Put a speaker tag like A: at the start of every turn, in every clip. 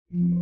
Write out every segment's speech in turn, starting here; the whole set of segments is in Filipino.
A: Good.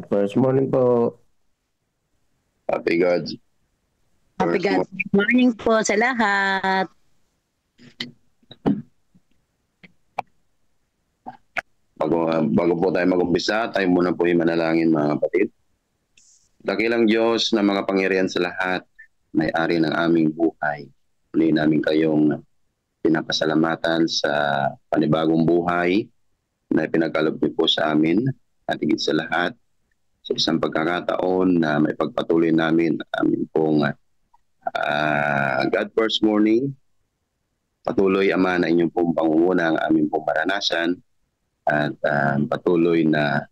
A: First morning po.
B: Happy God.
C: Happy God. Good morning po sa lahat.
B: Bago po tayo mag-umpisa, tayo muna po yung manalangin mga kapatid. Dakilang Diyos na mga pangyarihan sa lahat, may-ari ng aming buhay. Muli namin kayong pinapasalamatan sa panibagong buhay na pinagkaloob niyo po sa amin at higit sa lahat sa isang pagkakataon na may pagpatuloy namin amin pong God First Morning. Patuloy, Ama, na inyong pong pangunguna ang aming pong maranasan at patuloy na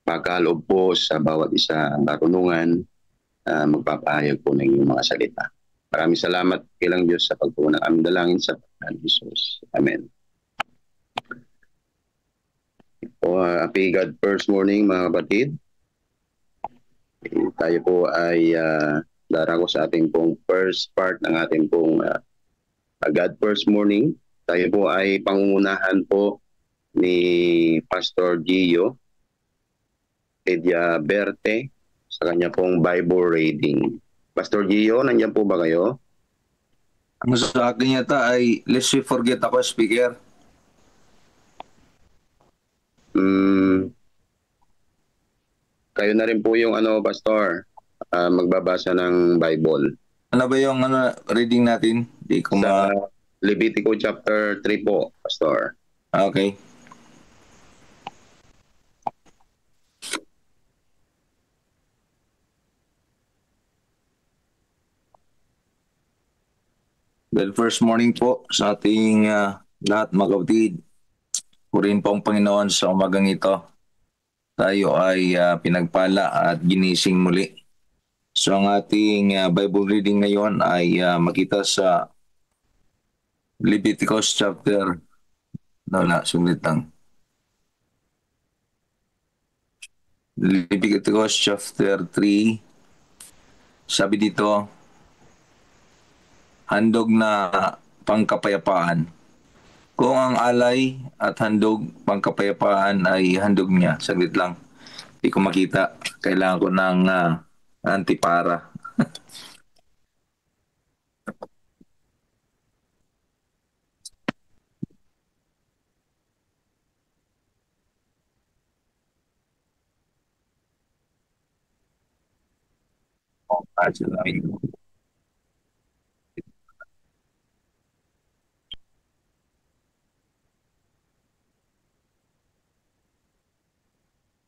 B: pagkaloob po sa bawat isa ang karunungan magpapahayag po ng inyong mga salita. Maraming salamat kilang Diyos sa pagtuon ng aming dalangin sa pangalan ni Jesus. Amen. Happy God First Morning mga kapatid. Tayo po ay darako sa ating pong first part ng ating pong God First Morning. Tayo po ay pangungunahan po ni Pastor Gio Edia Berte sa kanya pong Bible reading. Pastor Gio, nandiyan po ba kayo?
D: Ang sa akin yata ay let's forget ako, speaker.
B: Kayo na rin po yung Pastor, magbabasa ng Bible.
D: Ano ba yung reading natin? Di ko
B: sa Levitico chapter 3 po, Pastor.
D: Okay. Well, first morning po sa ating lahat mga kapatid. Purihin po ang Panginoon sa umagang ito. Tayo ay pinagpala at ginising muli. So ang ating Bible reading ngayon ay makita sa Leviticus chapter Leviticus chapter 3. Sabi dito, handog na pangkapayapaan. Kung ang alay at handog pangkapayapaan ay handog niya, saglit lang, hindi ko makita. Kailangan ko ng antipara. Sila yun.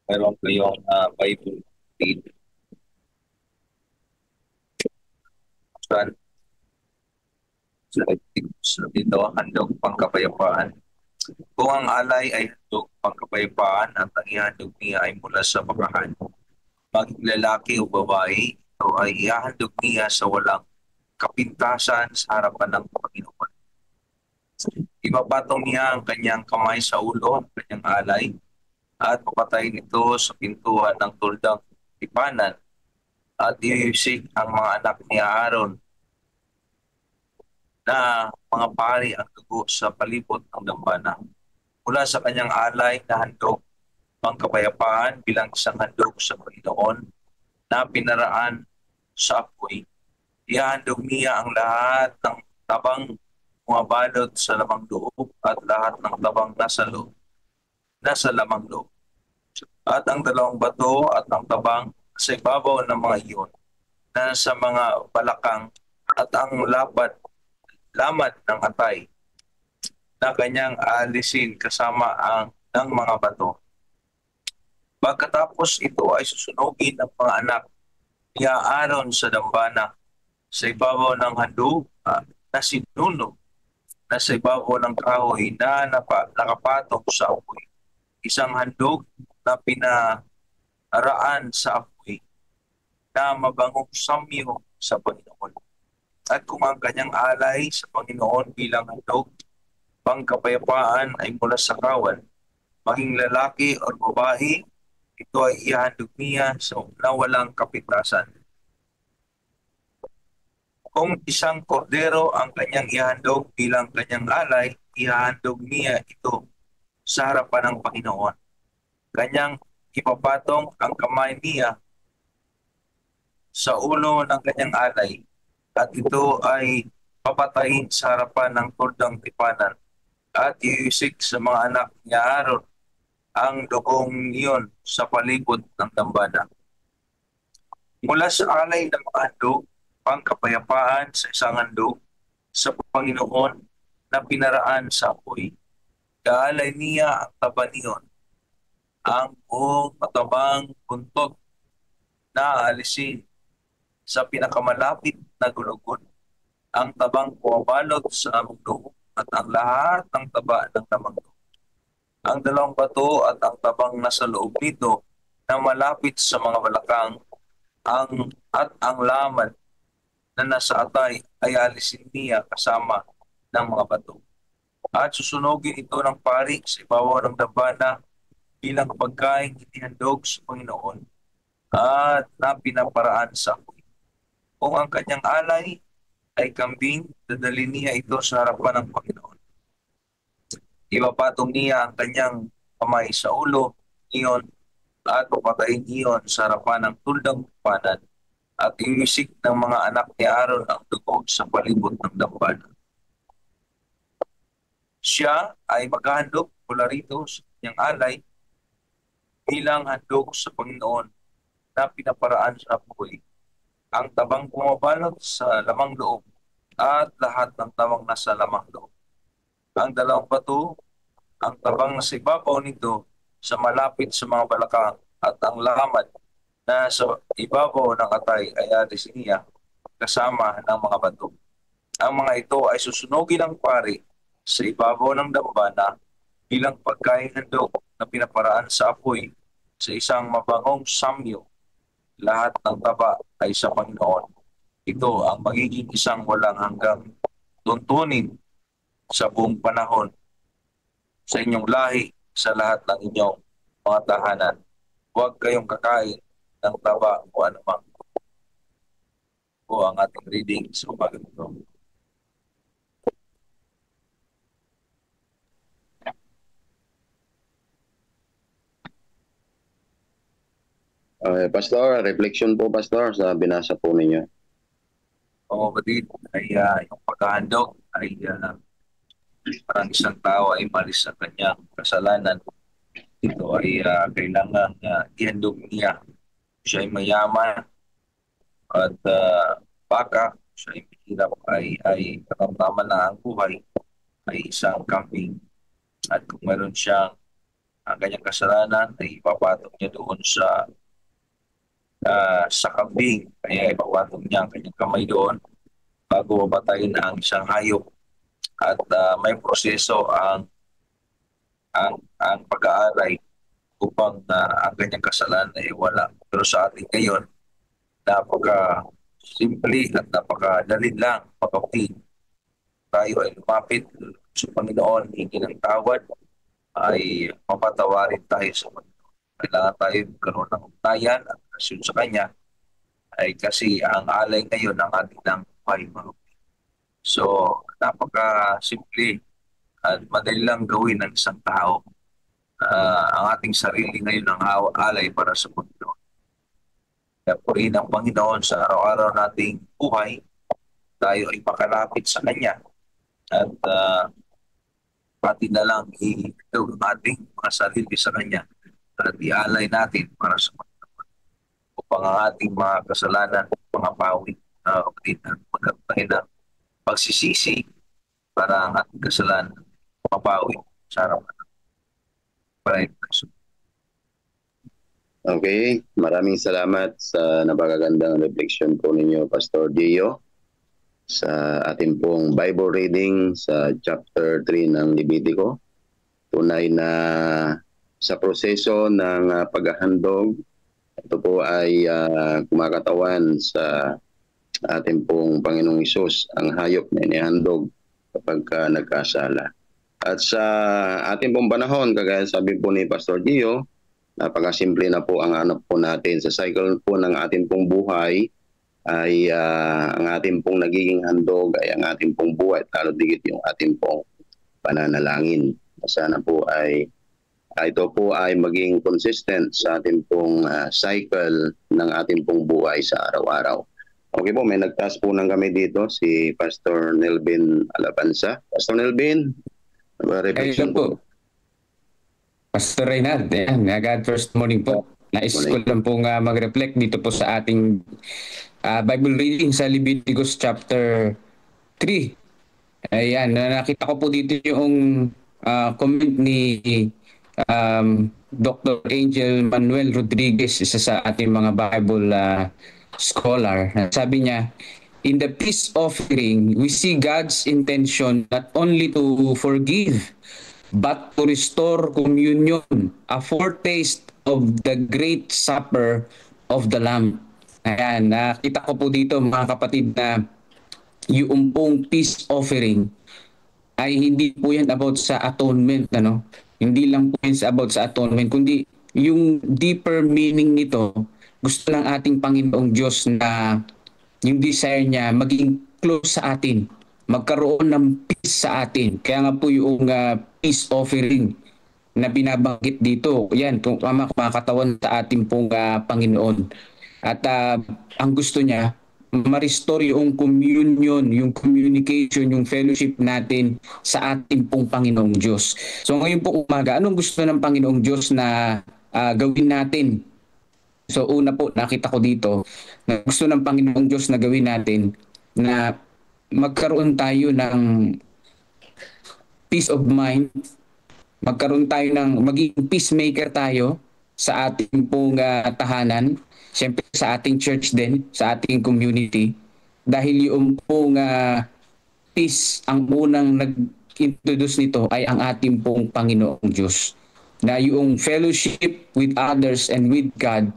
D: Meron kayong Bible read. Saan? So, dito, handog pangkapayapaan. Kung ang alay ay handog pangkapayapaan at ang ihandog niya ay mula sa bakahan, maging lalaki o babae, ito ay ihahandog niya sa walang kapintasan sa harapan ng Panginoon. Ipapatong niya ang kanyang kamay sa ulo ng kanyang alay at papatayin ito sa pintuan ng tuldang tipanan at iusik ang mga anak ni Aaron na mga pari ang dugo sa palibot ng dambana. Mula sa kanyang alay na handog pangkapayapaan bilang isang handog sa Panginoon na pinaraan sa apoy, ihahandog niya ang lahat ng tabang bumabalot sa lamang loob at lahat ng tabang nasa lamang loob. At ang dalawang bato at ang tabang sa ibabaw ng mga iyon na sa mga balakang at ang lamad ng atay na kanyang alisin kasama ng mga bato. Pagkatapos ito ay susunugin ng mga anak ni Aaron sa dambana sa ibabaw ng handog na sinunog na sa ibabaw ng kahoy na nakapatong sa apoy. Isang handog na pinaraan sa apoy na mabangong samyo sa Panginoon. At kung ang kanyang alay sa Panginoon bilang handog pangkapayapaan ay mula sa kawan, maging lalaki o babae, ito ay ihahandog niya na walang kapintasan. Kung isang kordero ang kanyang ihahandog bilang kanyang alay, ihahandog niya ito sa harapan ng Panginoon. Kanyang ipapatong ang kamay niya sa ulo ng kanyang alay at ito ay papatayin sa harapan ng tuldang tipanan at iusik sa mga anak ni Aaron ang dugong iyon sa palibot ng dambana. Mula sa alay ng mga handog, pangkapayapaan sa isang handog sa Panginoon na pinaraan sa apoy, kaalay niya ang taba niyon, ang buong matabang buntot na alisin sa pinakamalapit na gulugod, ang tabang pumabalot sa among loob at ang lahat ng taba ng lamang loob. Ang dalawang bato at ang tabang nasa loob nito na malapit sa mga balakang ang laman na nasa atay ay alisin niya kasama ng mga bato. At susunugin ito ng pari sa ibabaw ng dambana bilang pagkain inihandog sa Panginoon at na pinaparaan sa apoy. Kung ang kanyang alay ay kambing, dadalhin niya ito sa harapan ng Panginoon. Ipapatong niya ang kanyang kamay sa ulo iyon at papatayin iyon sa harapan ng tuldang tipanan at iwisik ng mga anak ni Aaron ang dugo sa palibot ng dambana. Siya ay maghahandog mula rito sa kanyang alay bilang handog sa Panginoon na pinaparaan sa apoy, ang tabang bumabalot sa lamang loob at lahat ng tabang nasa lamang loob. Ang dalawang bato, ang tabang nasa ibabaw nito sa malapit sa mga balakang at ang lamad na sa ibabaw ng atay ay alisin niya kasama ng mga bato. Ang mga ito ay susunugin ng pari sa ibabaw ng dambana bilang pagkain handog na pinaparaan sa apoy sa isang mabangong samyo. Lahat ng taba ay sa Panginoon. Ito ang magiging isang walang hanggang tuntunin sa buong panahon sa inyong lahi sa lahat ng inyong mga tahanan. Huwag kayong kakain ng taba o anumang. Po ang ating reading sa umagang ito.
B: Pastor, reflection po, Pastor, sa binasa po ninyo.
D: O kapatid, ay yung paghahandog ay parang isang tao ay malis sa kanyang kasalanan. Ito ay kailangan ihandog niya. Siya ay mayaman at baka siya ay mahirap ay katamtaman na ang buhay ay isang kambing. At kung meron siyang ang kanyang kasalanan ay ipapatong niya doon sa kambing. Kaya ipapatong niya ang kanyang kamay doon bago mapatayin ang isang hayop. At may proseso ang pag-aaray upang ang kanyang kasalanan ay wala. Pero sa atin ngayon, napaka-simple at napaka-dali lang pagkakapit. Tayo ay lumapit sa Panginoon, hingi ng tawad, ay mapatawarin tayo sa Panginoon. Kailangan tayo magkaroon ng ugnayan at relasyon sa Kanya ay kasi ang alay ngayon ang ating ng buhay. So, napaka-simple at madali lang gawin ng isang tao. Ang ating sarili ngayon ang alay para sa Panginoon. Kaya purihin ang Panginoon sa araw-araw nating buhay. Tayo ay makalapit sa Kanya. At pati na lang itawag ang ating mga sarili sa Kanya. At ialay natin para sa Panginoon. Upang ang ating mga kasalanan, mga pawi, at magkaroon tayo ng pagsisisi para ang ating kasalanan mapawi sa harapan.
B: Okay, maraming salamat sa napakagandang reflection po ninyo, Pastor Gio, sa ating pong Bible reading sa chapter 3 ng Levitico. Tunay na sa proseso ng paghahandog, ito po ay kumakatawan sa ating pong Panginoong Hesus, ang hayop na inihandog kapag nagkasala. At sa ating pong panahon, kagaya sabi po ni Pastor Gio, napakasimple na po ang hanap po natin. Sa cycle po ng ating pong buhay ay ang ating pong nagiging handog ay ang ating pong buhay, lalo digit yung ating pong pananalangin. Sana po ay ito po ay maging consistent sa ating pong cycle ng ating pong buhay sa araw-araw. Okay po, may nagtaas po ng kami dito, si Pastor Nelvin Alabanza. Pastor Nelvin, reflection po.
E: Pastor Reynald, God first morning po. Nais ko lang pong mag-reflect dito po sa ating Bible reading sa Leviticus chapter 3. Ayan, nakita ko po dito yung comment ni Dr. Angel Manuel Rodriguez, isa sa ating mga Bible scholar. Sabi niya, in the peace offering, we see God's intention not only to forgive, but to restore communion, a foretaste of the great supper of the Lamb. Ayan, nakita ko po dito mga kapatid na yung pong peace offering ay hindi po yan about sa atonement, ano? Hindi lang po yan about sa atonement, kundi yung deeper meaning nito, gusto ng ating Panginoong Diyos na yung desire niya maging close sa atin, magkaroon ng peace sa atin. Kaya nga po yung peace offering na binabanggit dito, yan, kung makakatawan sa ating pong Panginoon. At ang gusto niya, ma-restore yung communion, yung communication, yung fellowship natin sa ating pong Panginoong Diyos. So ngayon po umaga, anong gusto ng Panginoong Diyos na gawin natin? So una po, nakita ko dito na gusto ng Panginoong Diyos na gawin natin na magkaroon tayo ng peace of mind, magkaroon tayo ng maging peacemaker tayo sa ating pong tahanan, siyempre sa ating church din, sa ating community. Dahil yung pong peace, ang unang nag-introduce nito ay ang ating pong Panginoong Diyos. Na yung fellowship with others and with God,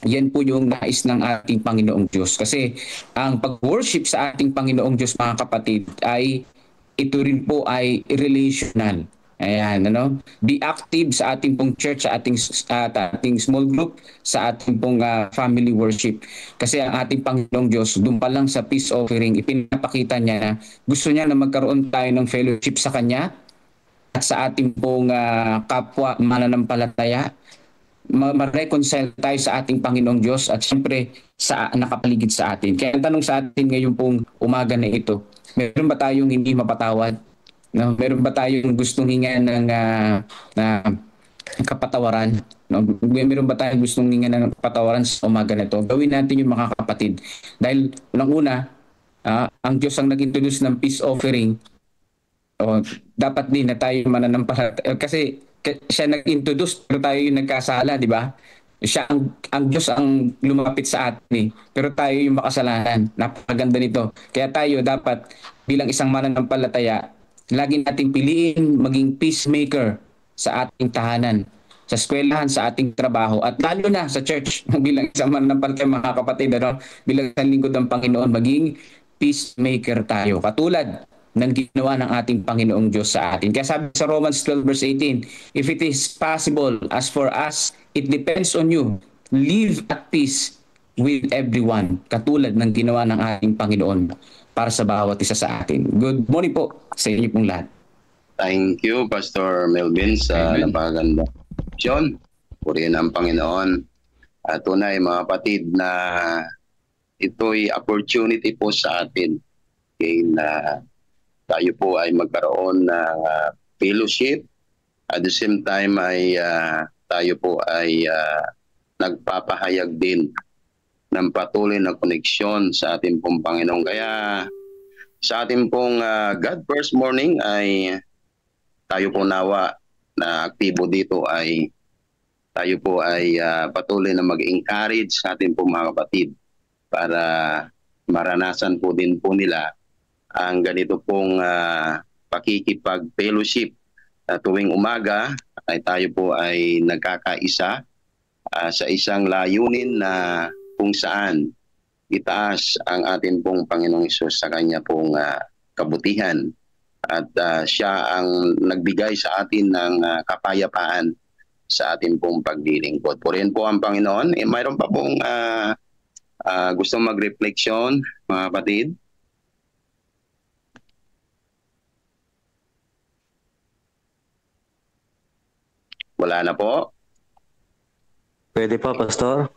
E: yan po yung nais ng ating Panginoong Diyos. Kasi ang pag-worship sa ating Panginoong Diyos, mga kapatid, ay ito rin po ay relational. Ayan, ano? Be active sa ating pong church, sa ating small group, sa ating pong family worship. Kasi ang ating Panginoong Diyos, doon pa lang sa peace offering, ipinapakita niya na gusto niya na magkaroon tayo ng fellowship sa Kanya at sa ating pong kapwa mananampalataya. ma-reconcile tayo sa ating Panginoong Diyos at siyempre sa nakapaligid sa atin. Kaya ang tanong sa atin ngayon pong umaga na ito, meron ba tayong hindi mapatawad? No, meron ba tayong gustong hinga ng kapatawaran? No, meron ba tayong gustong hinga ng kapatawaran sa umaga na ito? Gawin natin yung mga kapatid. Dahil unang-una, ang Diyos ang nag-introduce ng peace offering. Dapat din na tayo mananampalataya. Kasi siya nag-introduce pero tayo yung nagkasala, di ba? Siya ang Diyos ang lumapit sa atin eh. Pero tayo yung makasalanan. Napakaganda nito. Kaya tayo dapat bilang isang mananampalataya, lagi nating piliin maging peacemaker sa ating tahanan, sa eskwelahan, sa ating trabaho, at lalo na sa church bilang isang mananampalataya, mga kapatid, bilang isang lingkod ng Panginoon, maging peacemaker tayo. Katulad ng ginawa ng ating Panginoong Diyos sa atin. Kaya sabi sa Romans 12 verse 18, if it is possible, as for us, it depends on you. Live at peace with everyone. Katulad ng ginawa ng ating Panginoon para sa bawat isa sa atin. Good morning po sa inyo pong lahat.
B: Thank you, Pastor Melvin, sa
D: Amen.
B: napakaganda. John, purihin ang Panginoon. At tunay, mga kapatid, na ito'y opportunity po sa atin kaya na tayo po ay magkaroon ng fellowship. At the same time ay tayo po ay nagpapahayag din ng patuloy na koneksyon sa ating pong Panginoon. Kaya sa ating pong God First Morning ay tayo po nawa na aktibo dito ay tayo po ay patuloy na mag-encourage sa ating pong mga kapatid para maranasan po din po nila ang ganito pong pakikipag-fellowship. Tuwing umaga ay tayo po ay nagkakaisa sa isang layunin na kung saan itaas ang ating pong Panginoong Hesus sa kanya pong kabutihan. At siya ang nagbigay sa atin ng kapayapaan sa ating pong paglilingkod. Purihin po ang Panginoon. Mayroon pa pong gustong mag-refleksyon, mga kapatid. Wala na po?
F: Pwede pa, Pastor?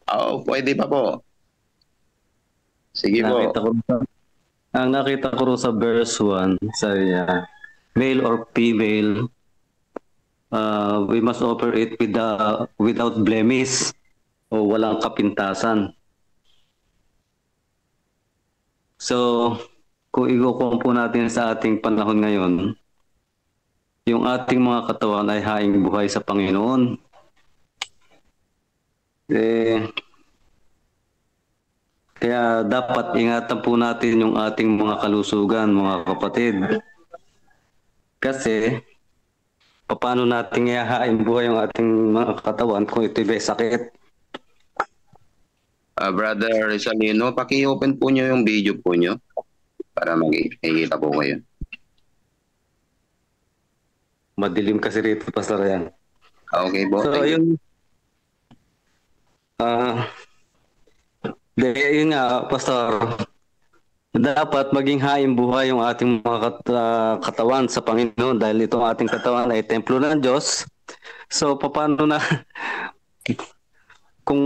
B: Oo, pwede pa po. Sige po.
F: Ang nakita ko rin sa verse 1, sabi niya, male or female, we must offer it without blemish o walang kapintasan. So, kung ikukuha po natin sa ating panahon ngayon, yung ating mga katawan ay haing buhay sa Panginoon. Kaya dapat ingatan po natin yung ating mga kalusugan, mga kapatid. Kasi, paano natin ihahain buhay yung ating mga katawan kung ito'y may sakit?
B: Brother Rizalino, paki-open po nyo yung video po nyo para makikita po kayo.
F: Madilim kasi rito, Pastor, yan.
B: Okay po.
F: So, yun. Yun nga, Pastor. Dapat maging haing buhay yung ating mga katawan sa Panginoon dahil itong ating katawan ay templo ng Diyos. So, paano na kung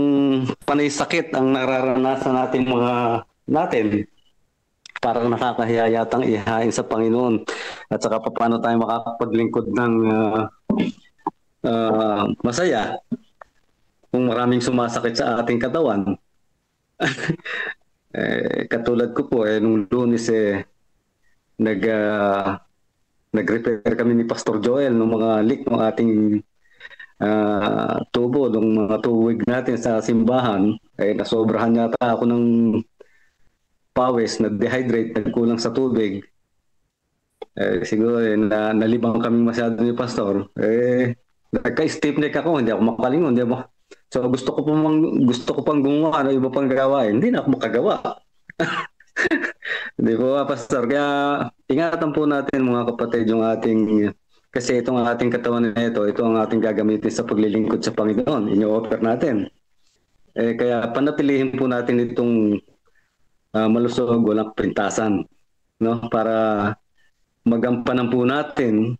F: panay sakit ang nararanasan natin parang nakakahiya yatang ihain sa Panginoon. At saka paano tayo makapaglingkod ng masaya kung maraming sumasakit sa ating katawan. Katulad ko po, nung Lunes nag-repair kami ni Pastor Joel ng mga leak ng ating tubo, ng mga tuwig natin sa simbahan. Nasobrahan yata ako ng pawis, na-dehydrate, nagkulang sa tubig. Siguro nalibang kami masyado ni Pastor. Nagka-stiff neck ako, hindi ako makalingon, hindi ako. So gusto ko pang gumawa ng iba pang gawain, hindi na ako makagawa. Hindi po, Pastor. Kaya ingatan po natin, mga kapatid, yung ating, kasi itong ating katawan na ito ang ating gagamitin sa paglilingkod sa Panginoon. Inyo-offer natin. Kaya panatilihin po natin itong malusog, walang pintasan, no? Para magampanan po natin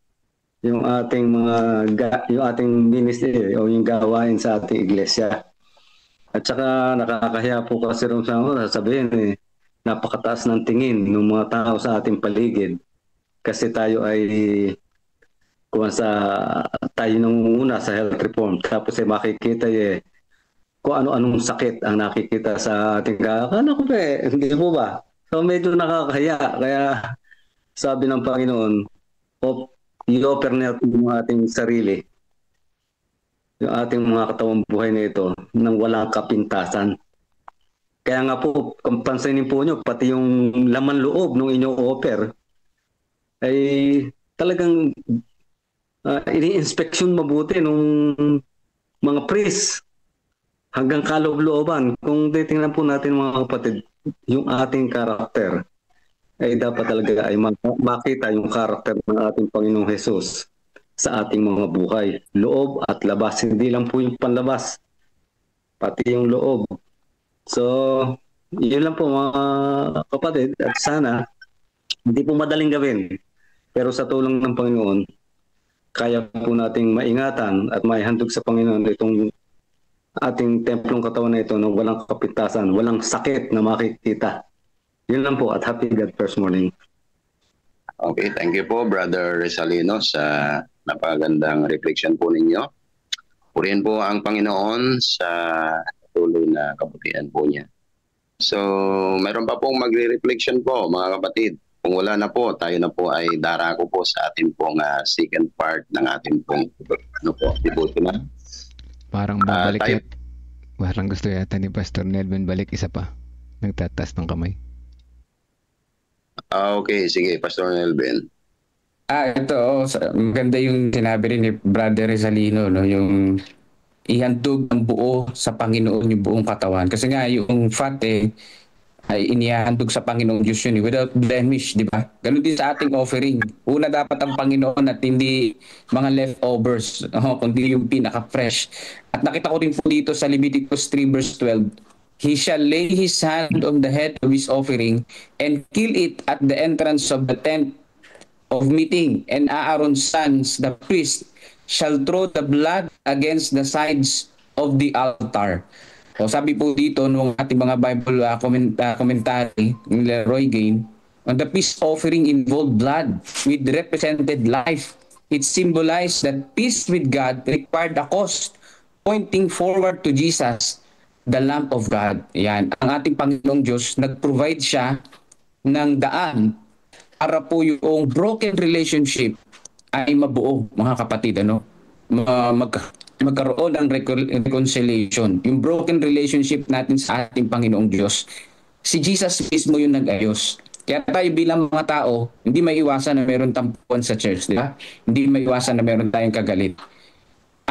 F: yung ating yung ating ministry o yung gawain sa ating iglesia. At saka nakakahiya po kasi rin sa sasabihin napakataas ng tingin ng mga tao sa ating paligid kasi tayo ay tayo nung una sa health reform tapos makikita kung ano-anong sakit ang nakikita sa ating ano ko hindi po ba? So medyo nakakahiya kaya sabi ng Panginoon i-offer natin yung ating sarili yung ating mga katawang buhay na ito nang walang kapintasan. Kaya nga po, pansinin po nyo, pati yung laman loob ng inyong offer ay talagang ini-inspection mabuti nung mga priest hanggang kaloob-looban. Kung titingnan po natin mga kapatid, yung ating karakter ay dapat talaga ay makita yung karakter ng ating Panginoong Jesus sa ating mga buhay. Loob at labas. Hindi lang po yung panlabas, pati yung loob. So, yun lang po mga kapatid. At sana, hindi po madaling gawin. Pero sa tulong ng Panginoon, kaya po nating maingatan at maihandog sa Panginoon itong ating templong katawan na ito na walang kapintasan, walang sakit na makikita. Yun lang po at happy God First Morning.
B: Okay, thank you po Brother Rizalino sa napagandang reflection po ninyo. Purihin po ang Panginoon sa tuloy na kabutihan po niya. So, mayroon pa pong magre-reflection po mga kapatid. Kung wala na po, tayo na po ay darako po sa ating pong second part ng ating pong devotional.
G: Parang babalik parang gusto yata ni Pastor Nelvin balik isa pa. Nagtatas ng kamay.
B: Okay, sige Pastor Nelvin.
E: Ito, maganda yung sinabi rin ni Brother Rizalino, no? Yung ihandog ang buo sa Panginoon yung buong katawan. Kasi nga, yung fat ay inihandog sa Panginoon Diyos yun without blemish, di ba? Ganun din sa ating offering. Una dapat ang Panginoon at hindi mga leftovers, kundi yung pinaka-fresh. At nakita ko rin po dito sa Leviticus 3 verse 12, He shall lay his hand on the head of his offering and kill it at the entrance of the tent of meeting, and Aaron's sons, the priest, shall throw the blood against the sides of the altar. So sabi po dito nung ating mga Bible commentary ni Leroy Gain, the peace offering involved blood with represented life. It symbolized that peace with God required a cost, pointing forward to Jesus, the Lamb of God. Yan. Ang ating Panginoong Diyos, nag-provide siya ng daan para po yung broken relationship ay mabuo, mga kapatid, magkaroon ng reconciliation. Yung broken relationship natin sa ating Panginoong Diyos, si Jesus mismo yung nag-ayos. Kaya tayo bilang mga tao, hindi maiwasan na meron tampuan sa church, di ba? Hindi maiwasan na meron tayong kagalit.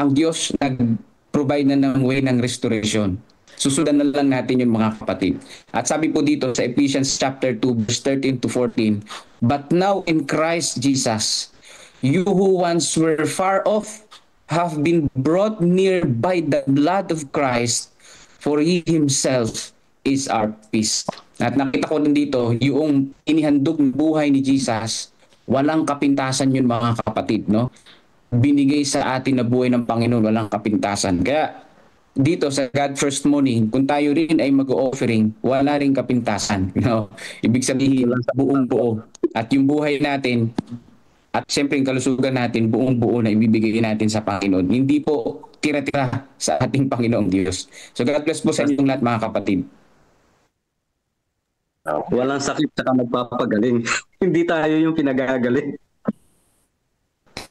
E: Ang Diyos nag-provide na ng way ng restoration. Susundan na lang natin yung mga kapatid. At sabi po dito sa Ephesians chapter 2 verse 13 to 14, but now in Christ Jesus, you who once were far off have been brought near by the blood of Christ, for He Himself is our peace. At nakita ko din dito, yung inihandog ng buhay ni Jesus, walang kapintasan yun mga kapatid, no? Binigay sa atin na buhay ng Panginoon, walang kapintasan. Kaya dito sa God First Morning, kung tayo rin ay mag-offering, wala rin kapintasan. No? Ibig sabihin, buong buo. At yung buhay natin, at siyempre yung kalusugan natin, buong buo na ibibigay natin sa Panginoon. Hindi po tira-tira sa ating Panginoong Diyos. So God bless po sa inyong lahat mga kapatid.
F: Walang sakit saka nagpapagaling. Hindi tayo yung pinagagaling.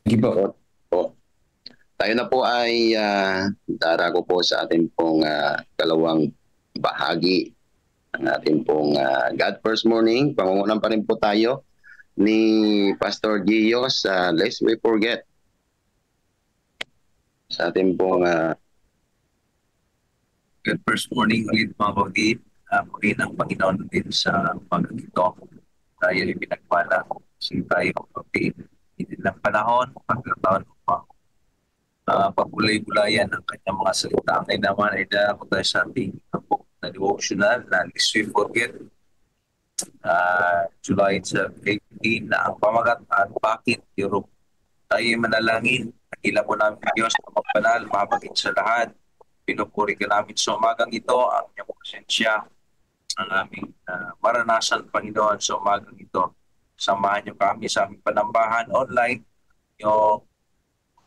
E: Sige po.
B: Tayo na po ay darako po sa ating pong kalawang bahagi ng ating pong God First Morning. Pangungunan pa rin po tayo ni Pastor Gio sa Lest We Forget. Sa ating pong
D: God First Morning ulit mga kapatid. Purihin ang Panginoon din sa pagkakito. Tayo ay pinagpala. Kasi tayo kapatid. Hindi lang panahon, pagkataon pa. Pagulay-gulayan ng kanyang mga salita. Ngayon naman ay darako tayo sa ating book na devotional na Lest We Forget. July 18 na ang pamagat at bakit Europe Tayo manalangin. Nakila po namin Diyos na magbanal, mabagit sa lahat. Pinupuri ka namin sa umagang ito, ang inyong presensya, ang aming maranasan, Panginoon, sa umagang ito. Samahan niyo kami sa aming panambahan online. Yung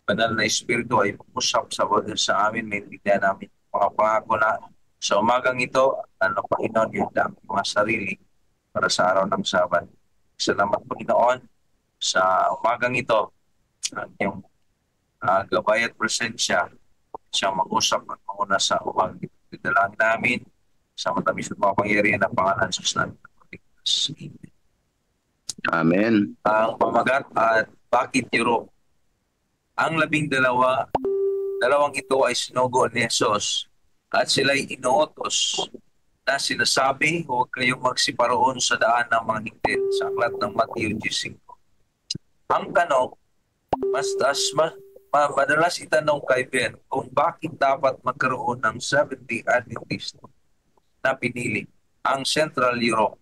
D: banal na Espiritu ay usap sa amin, may bigyan namin mga pangako na sa umagang ito, Panginoon, yung aming mga sarili para sa araw ng Sabat. Salamat, Panginoon, sa umagang ito, ang iyong gabay at presensya, siyang mag-usap at manguna sa umagang ito. Dalangin namin sa matamis at mapangyarihan ng pangalan sa namin.
B: Amen.
D: Ang pamagat at bakit Europe? Ang 12, dalawang ito ay sinugo ni Jesus at sila'y inuutos na sinasabi, huwag kayong magsiparoon sa daan ng mga higpit sa aklat ng Matthew 5. Ang tanong, madalas itanong kay Ben kung bakit dapat magkaroon ng 70 Adventist na pinili ang Central Europe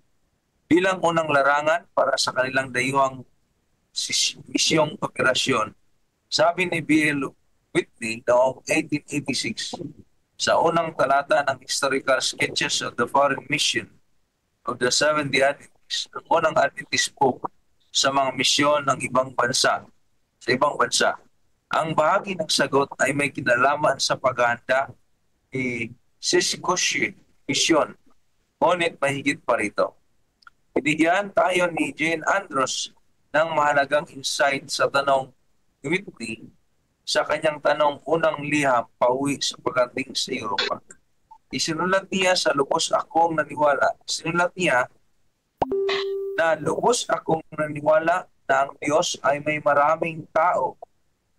D: bilang unang larangan para sa kanilang dayuhang misyong operasyon. Sabi ni B.L. Whitney noong 1886 sa unang talata ng Historical Sketches of the Foreign Mission of the 70 Adventists, ang unang Adventist book sa mga misyon ng ibang bansa, sa ibang bansa. Ang bahagi ng sagot ay may kinalaman sa paghahanda ni Sisikoshi Mission, ngunit mahigit pa rito. Binigyan tayo ni Jane Andrews ng mahalagang insight sa tanong ni Whitney sa kanyang tanong unang liham pauwi sa pagdating sa Europa. Isinulat niya sa lubos akong naniwala. Sinulat niya na lubos akong naniwala na ang Diyos ay may maraming tao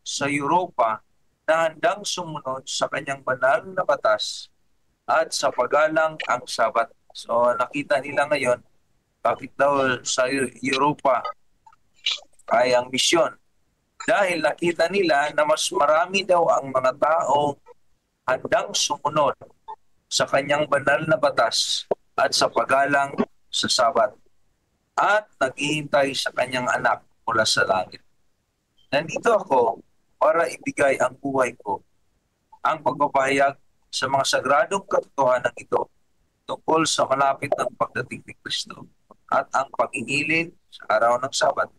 D: sa Europa na handang sumunod sa kanyang banal na batas at sa paggalang ang Sabat. So nakita nila ngayon bakit daw sa Europa ay ang misyon. Dahil nakita nila na mas marami daw ang mga tao handang sumunod sa kanyang banal na batas at sa paggalang sa Sabat at naghihintay sa kanyang anak mula sa langit. Nandito ako para ibigay ang buhay ko, ang pagpapahayag sa mga sagradong katotohanan ito tungkol sa malapit ng pagdating ni Kristo at ang pag-ingilin sa araw ng Sabat.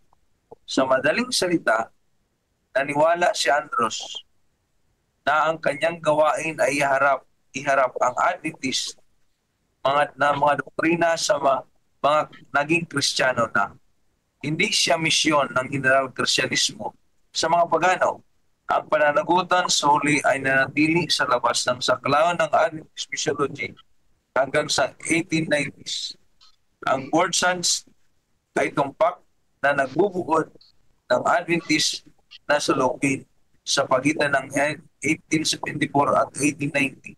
D: Sa madaling salita, naniwala si Andros na ang kanyang gawain ay iharap ang Adventist mga doktrina sa mga naging Kristiyano na hindi siya misyon ng general Kristyanismo sa mga pagano. Ang pananagutan sa huli ay nanatili sa labas ng saklawan ng Adventist Missiology hanggang sa 1890s. Ang Word Sons ay tumpak na nagbubuod ng Adventist na sulugin sa pagitan ng 1874 at 1890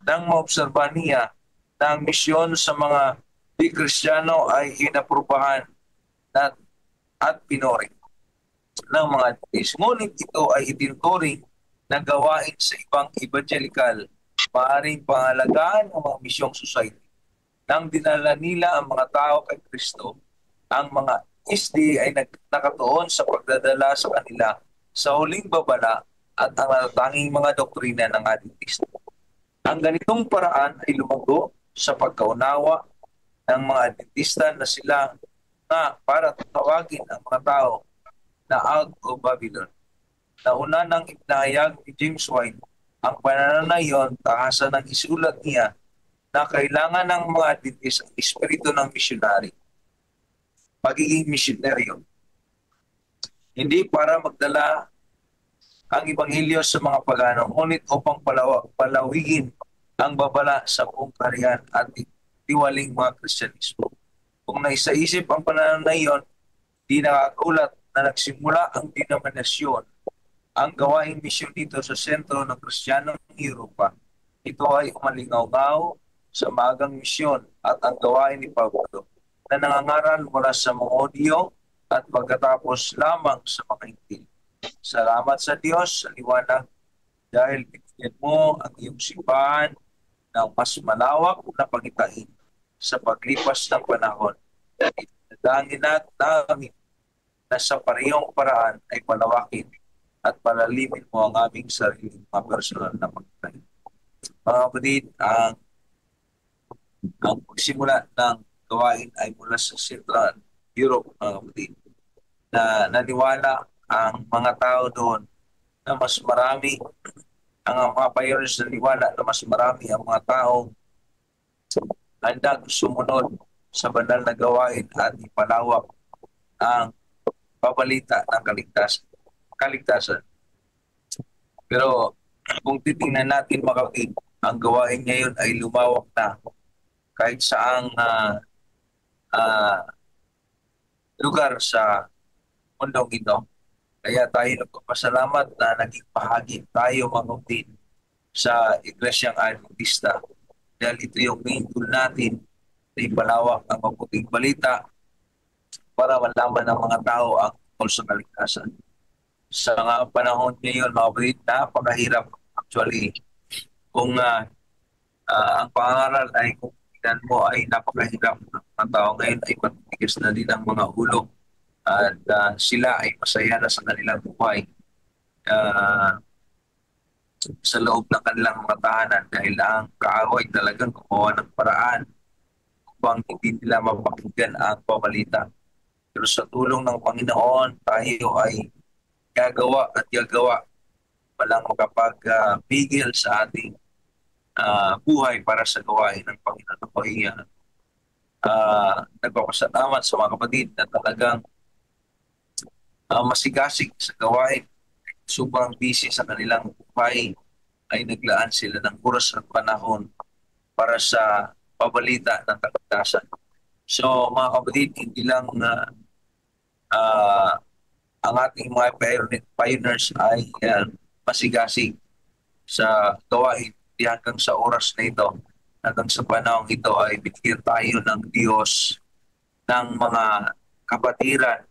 D: nang maobserba niya na ang misyon sa mga di-Kristiyano ay inaprubahan at pinuri ng mga Adventist. Ngunit ito ay itinuturing na gawain sa ibang evangelical, maaaring pangalagaan ng mga misyong society. Nang dinala nila ang mga tao kay Kristo, ang mga SD ay nakatuon sa pagdadala sa kanila sa huling babala at ang natatanging mga doktrina ng Adventist. Ang ganitong paraan ay lumago sa pagkaunawa ng mga Adventista na sila nga para tawagin ang mga tao na out of Babylon. Nauna nang ipinahayag ni James White ang pananayon tahasan ng isulat niya na kailangan ng mga Adventist ang espiritu ng misyonary, pagiging misyonaryo. Hindi para magdala ang Ebanghelyo sa mga pagano, ngunit upang palawigin ang babala sa buong kaharian at tiwaling mga Kristyanismo. Kung naisaisip ang pananayon, di nakakagulat na nagsimula ang denominasyon, ang gawaing misyon dito sa sentro ng Kristiyanong Europa. Ito ay umalingaw-ngaw sa maagang misyon at ang gawain ni Pablo na nangangaral mula sa mga audio at pagkatapos lamang sa mga intil. Salamat sa Diyos sa liwanag dahil binigyan mo ang iyong simbahan ng mas malawak na pagitain sa paglipas ng panahon. Idalangin namin na sa parehong paraan ay palawakin at palalimin mo ang aming sariling mga personal na pagkain. Mga kapatid, ang pagsimula ng gawain ay mula sa Central Europe, mga kapatid, na naniwala ang mga tao doon na mas marami, ang mga pioneers naniwala na mas marami ang mga tao handang sumunod sa banal na gawain at ipalawak ang pabalita ng kaligtasan. Pero kung titingnan natin, mga kapatid, ang gawain ngayon ay lumawak na kahit saang lugar sa mundong ito. Kaya tayo nagpapasalamat na naging bahagi tayo, mga kapatid, sa Iglesyang Adventista. Dahil ito yung main goal natin na ipalawak ang mabuting balita para malaman ng mga tao ang tungkol sa kaligtasan. Sa panahon ngayon, mga kapatid, napakahirap actually. Kung ang pangaral ay kung tingnan mo ay napakahirap, ang tao ngayon ay matigas na din ang mga ulo at sila ay masaya na sa kanilang buhay sa loob ng kanilang mga tahanan dahil ang kaaway talagang gumawa ng paraan upang hindi nila mapakinggan ang pabalita. Pero sa tulong ng Panginoon, tayo ay gagawa at gagawa. Walang makapagpigil sa ating buhay para sa gawain ng Panginoon. Ako ay nagpapasalamat sa mga kapatid na talagang masigasig sa gawain. Sobrang busy sa kanilang buhay ay naglaan sila ng oras at panahon para sa pabalita ng kaligtasan. So mga kapatid, hindi lang ang ating mga pioneers ay masigasig sa gawain hanggang sa oras na ito, hanggang sa panahon ito ay binigyan tayo ng Diyos ng mga kapatiran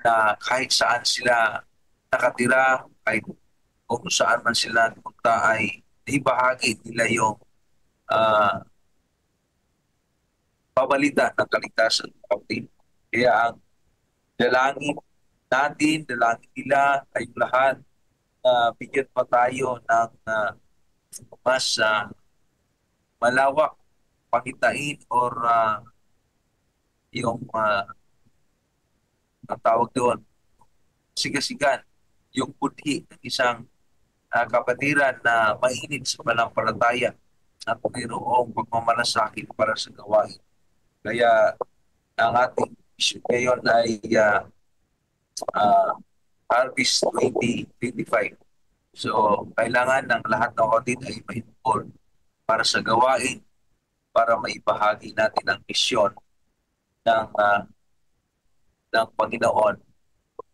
D: na kahit saan sila nakatira, kahit kung saan man sila punta ay ibahagi nila yung pabalita ng kaligtasan. Kaya ang dalangin natin, dalangin nila ay lahat bigyan pa tayo ng mas malawak pakitain or yung ang tawag doon, sigasigan yung budhi ng isang kapatiran na mainit sa panampalataya at mayroong pagmamalasakit para sa gawain. Kaya ang ating issue ngayon ay Harvest 2025. So, kailangan ng lahat ng kapatid ay ma-involve para sa gawain, para maibahagi natin ang misyon ng Panginoon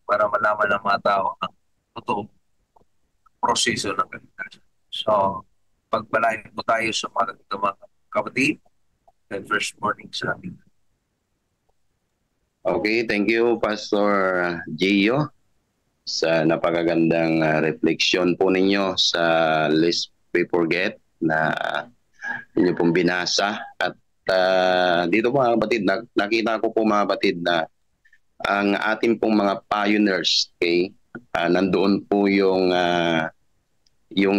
D: para malaman ng mga tao ang totoong proseso ng kaligtasan. So, pagpalain po tayo sa mga kapatid and first morning sa ating.
B: Okay, thank you Pastor Gio sa napakagandang refleksyon po ninyo sa Lest We Forget na inyo pong binasa. At dito po mga kapatid, nakita ko po mga kapatid na ang ating pong mga pioneers, okay, nandoon po yung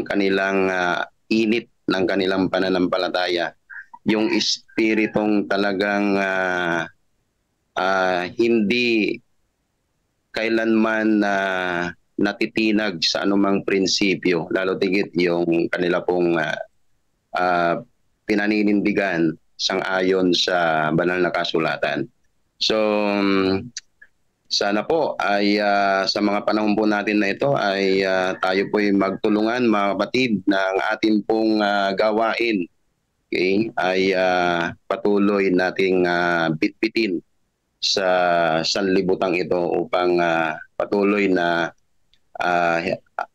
B: kanilang init ng kanilang pananampalataya, yung espiritong talagang hindi kailanman natitinag sa anumang prinsipyo, lalo tigit yung kanila pong pinaninindigan sang-ayon sa banal na kasulatan. So, sana po ay sa mga panahon po natin na ito ay tayo po ay magtulungan mga kapatid na ang ating pong gawain, okay, ay patuloy nating bitbitin sa sanlibutang ito upang patuloy na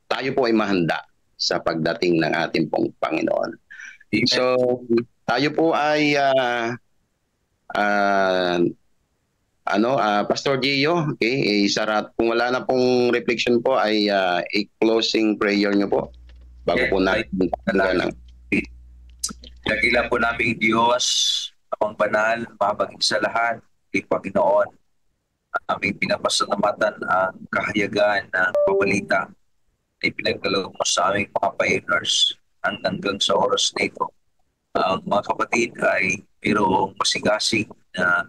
B: tayo po ay mahanda sa pagdating ng ating pong Panginoon. So, tayo po ay Pastor Gio, okay, isarat. Kung wala na pong reflection po ay i-closing prayer nyo po bago po natin ng
D: Dakila po namin Diyos, ang banal, mabagin sa lahat, kay Panginoon. aming pinapasalamatan ang kahayagan ng pabalita ay pinagdalaw mo sa aming mga pioneers hanggang sa oras na ito. Ang mga kapatid ay mayroong masigasig na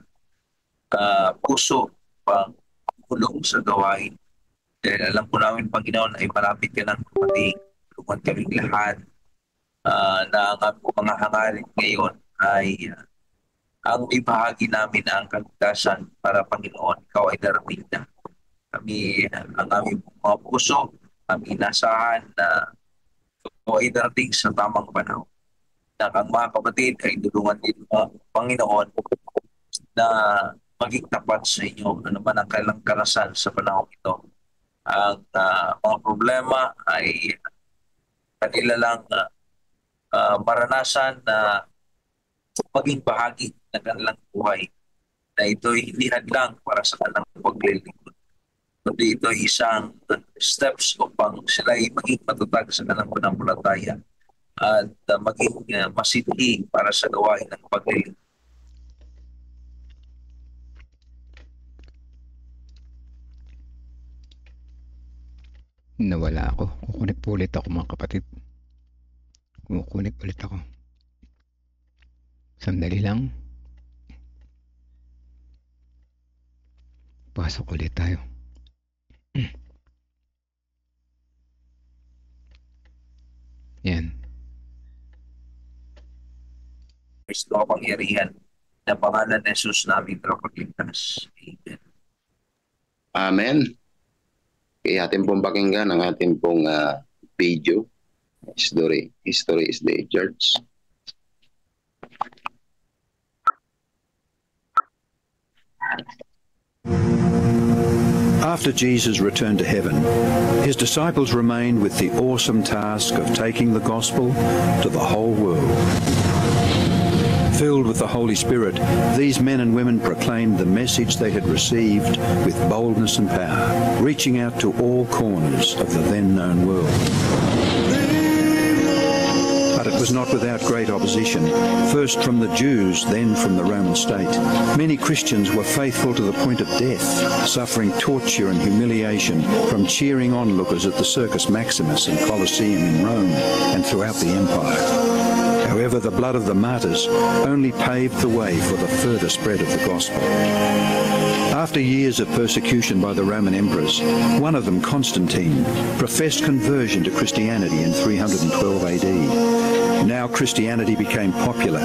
D: puso pang kulong sa gawain. Dahil alam po namin, Panginoon, ay malapit ka ng kapatid. Tulungan kaming lahat na ang mga hangarin ngayon ay ang ibahagi namin ang kaligtasan para, Panginoon, ikaw ay darating na. Kami, ang aming mga puso, kami inasahan na ikaw ay darating sa tamang panahon. Na ang mga kapatid ay tulungan din, Panginoon, na maging tapat sa inyo, ano man ang kailang karasan sa panahon ito. Ang mga problema ay kanila lang maranasan na maging bahagi ng kanilang buhay, na ito'y hindi hadlang para sa kanilang paglilingkod. Kundi ito isang steps upang sila ay maging matatag sa kanilang pananampalataya at maging masidhi para sa gawain ng paglilingkod.
G: Nawala ako. Kukunik po ulit ako, mga kapatid. Kukunik ulit ako. Sandali lang. Pasok ulit tayo. Yan.
D: Kristo ang pangyarihan na pangalan ni Jesus namin tagapagligtas. Amen.
B: Amen. Kaya atin pong pakinggan ang ating pong video. History is the Church.
H: After Jesus returned to heaven, his disciples remained with the awesome task of taking the gospel to the whole world. Filled with the Holy Spirit, these men and women proclaimed the message they had received with boldness and power, reaching out to all corners of the then known world. But it was not without great opposition, first from the Jews, then from the Roman state. Many Christians were faithful to the point of death, suffering torture and humiliation from cheering onlookers at the Circus Maximus and Colosseum in Rome and throughout the empire. However, the blood of the martyrs only paved the way for the further spread of the gospel. After years of persecution by the Roman emperors, one of them, Constantine, professed conversion to Christianity in 312 AD. Now Christianity became popular,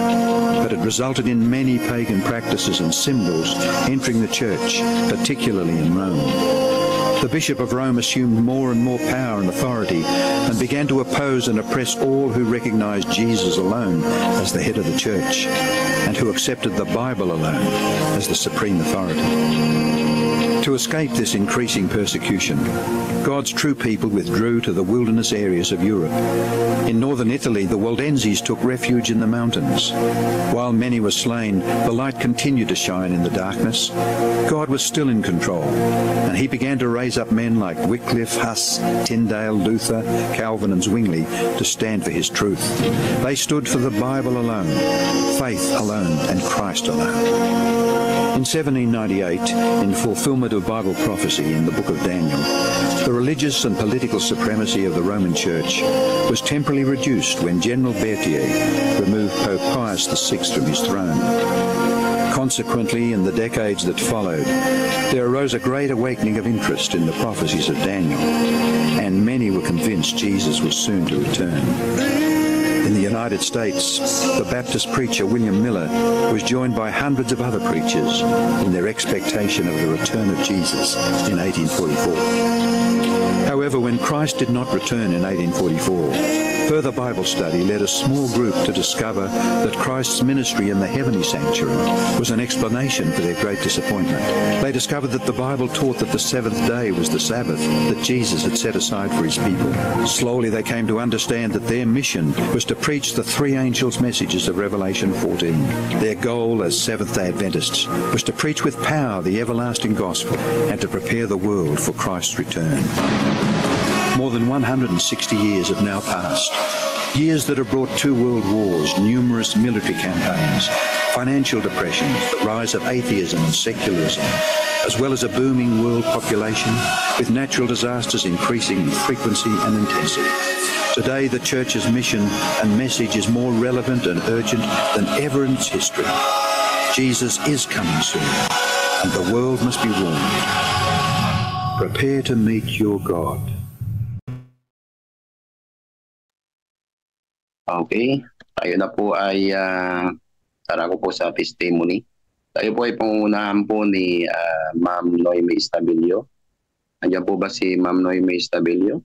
H: but it resulted in many pagan practices and symbols entering the church, particularly in Rome. The Bishop of Rome assumed more and more power and authority and began to oppose and oppress all who recognized Jesus alone as the head of the church and who accepted the Bible alone as the supreme authority. To escape this increasing persecution, God's true people withdrew to the wilderness areas of Europe. In northern Italy, the Waldenses took refuge in the mountains. While many were slain, the light continued to shine in the darkness. God was still in control, and he began to raise up men like Wycliffe, Huss, Tyndale, Luther, Calvin and Zwingli to stand for his truth. They stood for the Bible alone, faith alone, and Christ alone. In 1798, in fulfillment of Bible prophecy in the book of Daniel, the religious and political supremacy of the Roman Church was temporarily reduced when General Berthier removed Pope Pius VI from his throne. Consequently, in the decades that followed, there arose a great awakening of interest in the prophecies of Daniel, and many were convinced Jesus was soon to return. In the United States, the Baptist preacher William Miller was joined by hundreds of other preachers in their expectation of the return of Jesus in 1844. However, when Christ did not return in 1844, further Bible study led a small group to discover that Christ's ministry in the heavenly sanctuary was an explanation for their great disappointment. They discovered that the Bible taught that the seventh day was the Sabbath that Jesus had set aside for his people. Slowly they came to understand that their mission was to preach the three angels' messages of Revelation 14. Their goal as Seventh-day Adventists was to preach with power the everlasting gospel and to prepare the world for Christ's return. More than 160 years have now passed, Years that have brought 2 world wars, numerous military campaigns, financial depressions, the rise of atheism and secularism, as well as a booming world population with natural disasters increasing in frequency and intensity. Today, the Church's mission and message is more relevant and urgent than ever in its history. Jesus is coming soon, and the world must be warned. Prepare to meet your God.
B: Okay, tayo na po ay tara ko po sa testimony. Tayo po ay pangunahan po ni Ma'am Noemi Estabilio. Andiyan po ba si Ma'am Noemi Estabilio?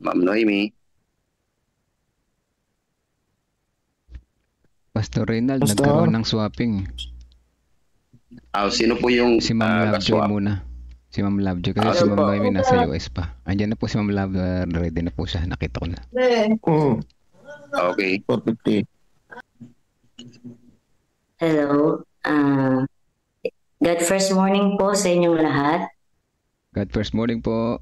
B: Ma'am Noemi?
G: Pastor Reynald,
A: Pastor.
G: nagkaroon ng swapping.
B: Sino po yung
G: Si Ma'am Lovejoy
B: kaswap?
G: muna. Si Ma'am Lovejoy. Kasi
B: Ah,
G: si Ma'am
B: po.
G: Noemi nasa US pa. Andiyan na po si Ma'am Lovejoy. Ready na po siya. Nakita ko na.
B: Okay.
A: 450.
C: Hello. God first morning po sa inyong lahat.
G: God first morning po.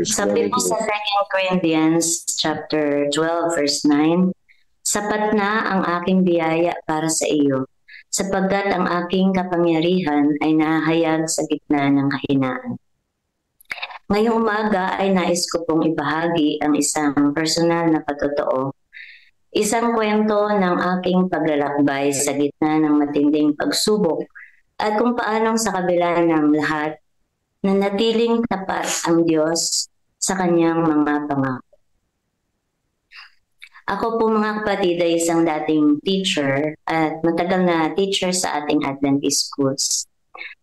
C: Sabi po sa 2 Corinthians chapter 12 verse 9, sapat na ang aking biyaya para sa iyo, sapagkat ang aking kapangyarihan ay nahahayag sa gitna ng kahinaan. Ngayong umaga ay nais ko pong ibahagi ang isang personal na patotoo. Isang kwento ng aking paglalakbay sa gitna ng matinding pagsubok at kung paanong sa kabila ng lahat, nanatiling tapat ang Diyos sa kanyang mga pangako. Ako po mga kapatid ay isang dating teacher at matagal na teacher sa ating Adventist schools.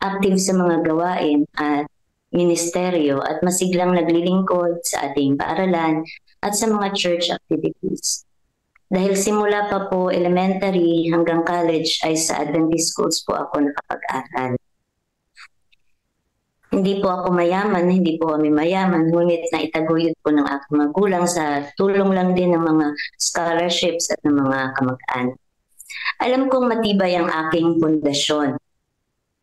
C: Active sa mga gawain at ministeryo at masiglang naglilingkod sa ating paaralan at sa mga church activities. Dahil simula pa po elementary hanggang college ay sa Adventist schools po ako nakapag-aral. Hindi po ako mayaman, hindi po kami mayaman, ngunit naitaguyod po ng aking magulang sa tulong lang din ng mga scholarships at ng mga kamag-anak. Alam kong matibay ang aking pundasyon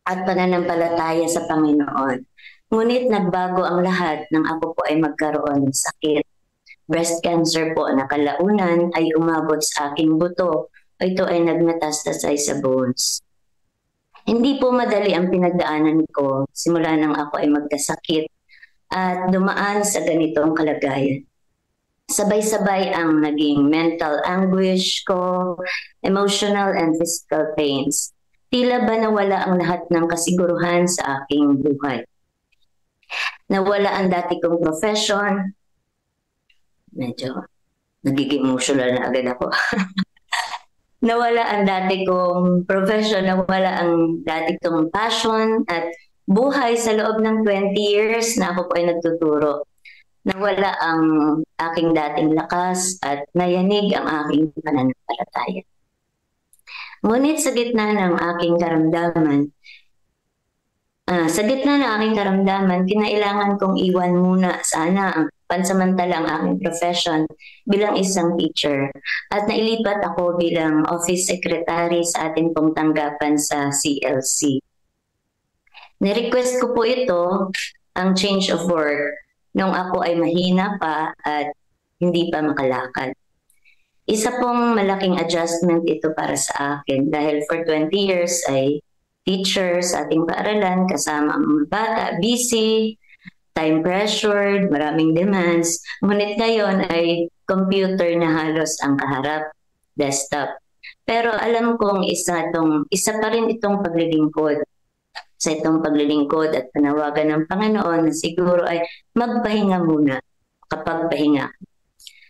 C: at pananampalataya sa Panginoon. Ngunit nagbago ang lahat nang ako po ay magkaroon ng sakit. Breast cancer po na kalaunan ay umabot sa aking buto. Ito ay nagmetastasize sa bones. Hindi po madali ang pinagdaanan ko simula nang ako ay magkasakit at dumaan sa ganitong kalagayan. Sabay-sabay ang naging mental anguish ko, emotional and physical pains. Tila ba nawala ang lahat ng kasiguruhan sa aking buhay. Nawala ang dati kong profession. Medyo nagiging emotional na agad ako. Nawala ang dati kong profession, nawala ang dati kong passion at buhay sa loob ng 20 years na ako po ay nagtuturo. Nawala ang aking dating lakas at nayanig ang aking pananampalataya. Ngunit sa gitna ng aking karamdaman, kinailangan kong iwan muna sana ang pansamantalang aking profession bilang isang teacher at nailipat ako bilang office secretary sa ating pong tanggapan sa CLC. Nirequest ko po ito, ang change of work, nung ako ay mahina pa at hindi pa makalakad. Isa pong malaking adjustment ito para sa akin dahil for 20 years ay teacher sa ating paaralan kasama ang mga bata, busy, time pressured, maraming demands. Ngunit ngayon ay computer na halos ang kaharap, desktop. Pero alam kong isa pa rin itong paglilingkod. Sa itong paglilingkod at panawagan ng Panginoon na siguro ay magpahinga muna kapag pahinga.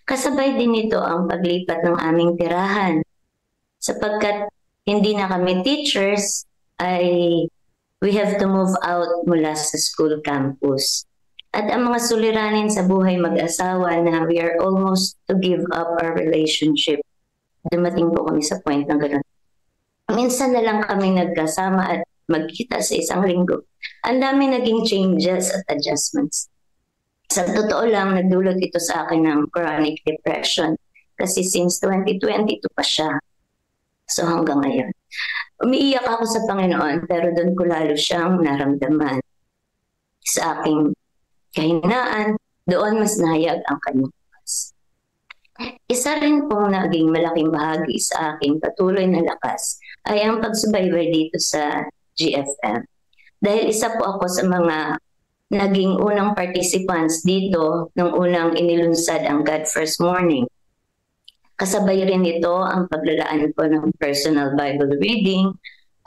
C: Kasabay din ito ang paglipat ng aming tirahan. Sapagkat hindi na kami teachers, ay we have to move out mula sa school campus. At ang mga suliranin sa buhay mag-asawa na we are almost to give up our relationship. Dumating po kami sa point na gano'n. Minsan na lang kami nagkasama at magkita sa isang linggo. Ang dami naging changes at adjustments. Sa totoo lang, nagdulot ito sa akin ng chronic depression. Kasi since 2022 pa siya. So hanggang ngayon. Umiiyak ako sa Panginoon pero doon ko lalo siyang naramdaman sa aking kahinaan, Doon mas nahayag ang kanyang lakas. Isa rin pong naging malaking bahagi sa aking patuloy na lakas ay ang pagsubaybay dito sa GFM. Dahil isa po ako sa mga naging unang participants dito nung unang inilunsad ang God First Morning. Kasabay rin ito ang paglalaan ko ng personal Bible reading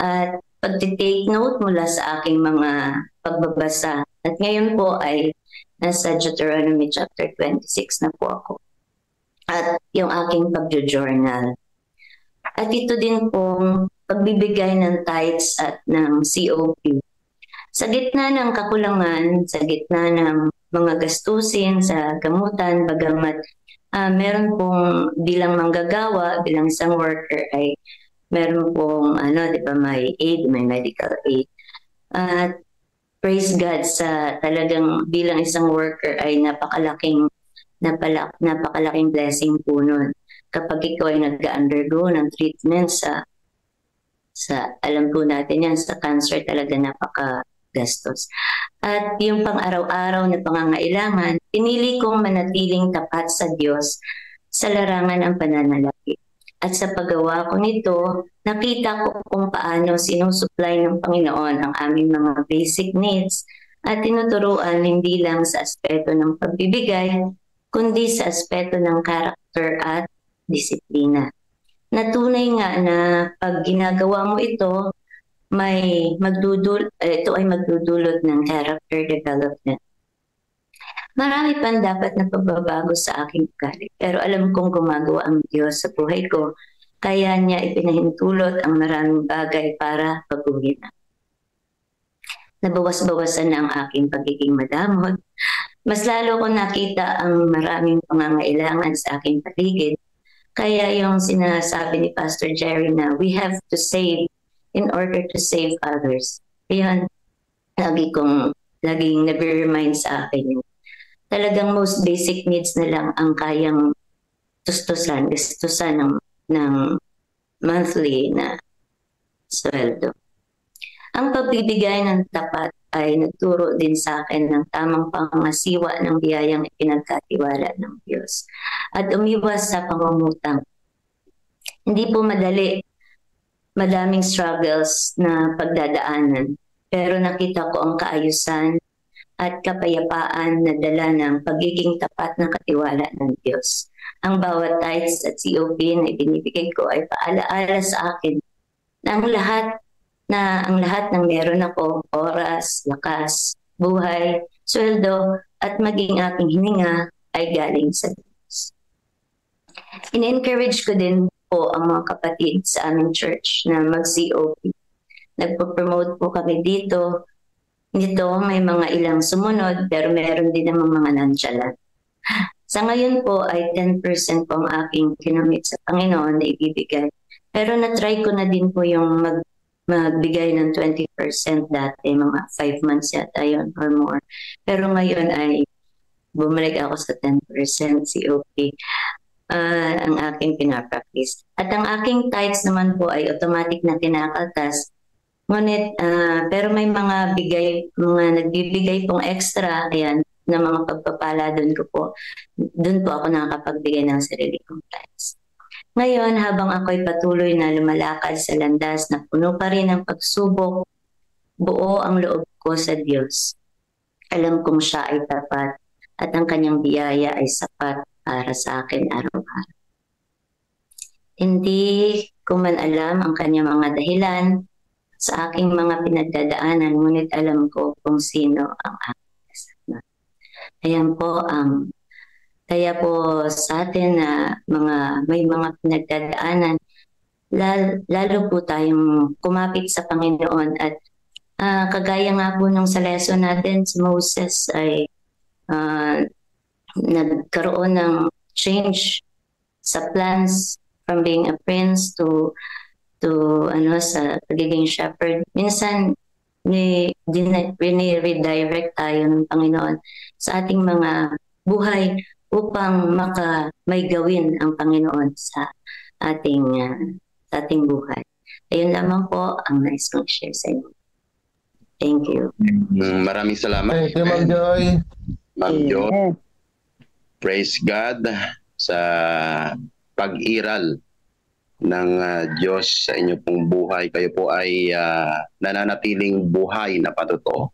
C: at pag-take note mula sa aking mga pagbabasa. At ngayon po ay nasa Deuteronomy chapter 26 na po ako. At yung aking pag-journal. At ito din pong pagbibigay ng tithes at ng COP. Sa gitna ng kakulangan, sa gitna ng mga gastusin sa gamutan, bagamat meron pong bilang manggagawa, bilang isang worker ay meron pong di ba, may aid, may medical aid. At praise God sa talagang bilang isang worker ay napakalaking blessing po nun. Kapag ikaw ay nag-undergo ng treatment sa alam po natin yan, sa cancer talaga napakagastos. At yung pang-araw-araw na pangangailangan, pinili kong manatiling tapat sa Diyos sa larangan ng pananalapi. At sa paggawa ko nito, nakita ko kung paano sinusupply ng Panginoon ang aming mga basic needs at tinuturuan hindi lang sa aspeto ng pagbibigay, kundi sa aspeto ng character at disiplina. Natunay nga na pag ginagawa mo ito, ito ay magdudulot ng character development. Marami pang dapat na pagbabago sa aking ugali, pero alam kong gumagawa ang Diyos sa buhay ko, kaya niya ipinahintulot ang maraming bagay para baguhin. Nabawas-bawasan na ang aking pagiging madamot. Mas lalo ko nakita ang maraming pangangailangan sa aking paligid. Kaya yung sinasabi ni Pastor Jerry na we have to save in order to save others. Ayan, laging nabiremind sa akin yun. Talagang most basic needs na lang ang kayang gastusan ng monthly na sweldo. Ang pagbibigay ng tapat ay nagturo din sa akin ng tamang pangasiwa ng biyayang ipinagkatiwala ng Diyos at umiwas sa pangungutang. Hindi po madaming struggles na pagdadaanan, pero nakita ko ang kaayusan at kapayapaan na dala ng pagiging tapat ng katiwala ng Diyos. Ang bawat tithes at COP na ibinibigay ko ay paalaala sa akin na ang lahat ng meron ako, oras, lakas, buhay, sweldo, at maging aking hininga ay galing sa Diyos. In-encourage ko din po ang mga kapatid sa aming church na mag-COP. Nagpo-promote po kami dito. Nito may mga ilang sumunod pero meron din namang mga nantsalan. Sa ngayon po ay 10% po ang aking kinamit sa Panginoon na ibibigay. Pero na-try ko na din po yung magbigay ng 20% dati, mga 5 months yata yun or more. Pero ngayon ay bumalik ako sa 10% COP ang aking pinapractice. At ang aking tithes naman po ay automatic na kinakaltas. Ngunit, pero may mga nagbibigay pong extra, ayan, na mga pagpapala doon po ako nakakapagbigay ng sarili kong tithes. Ngayon, habang ako'y patuloy na lumalakad sa landas na puno pa rin ng pagsubok, buo ang loob ko sa Diyos. Alam kong siya ay tapat at ang kanyang biyaya ay sapat para sa akin araw-araw. Hindi ko man alam ang kanyang mga dahilan sa aking mga pinagdadaanan, ngunit alam ko kung sino ang aking kasama. Ayan po kaya po sa atin na may mga pinagdadaanan, lalo po tayong kumapit sa Panginoon at kagaya nga po nung sa lesson natin, si Moses ay nagkaroon ng change sa plans from being a prince to sa pagiging shepherd. Minsan redirect tayo ng Panginoon sa ating mga buhay upang may gawin ang Panginoon sa ating buhay. Ayun lamang po ang nais kong share sa inyo. Thank you.
B: Maraming salamat.
A: Thank you, Ma'am Joy.
B: Ma'am Jo. Praise God sa pag-iral ng Diyos sa inyo pong buhay. Kayo po ay nananatiling buhay na patotoo.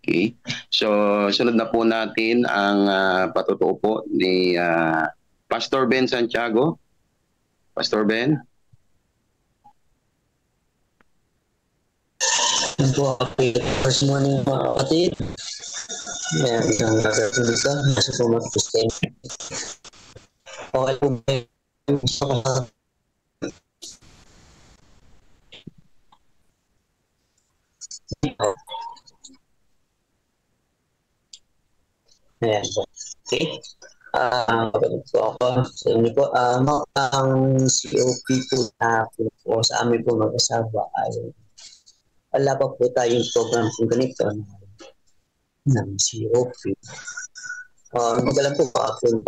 B: Okay? So, sunod na po natin ang patotoo po ni Pastor Ben Santiago. Pastor Ben?
I: First morning mga kapatid. Isang nagagawin ka. Nasa po mag-Christian. Okay po ba? Ayan po. Okay. So ako sa inyo po. Ang COP po na po sa amin po mag-asawa ay wala pa po tayong program kung ganito ng COP. Magalang po pa ako yung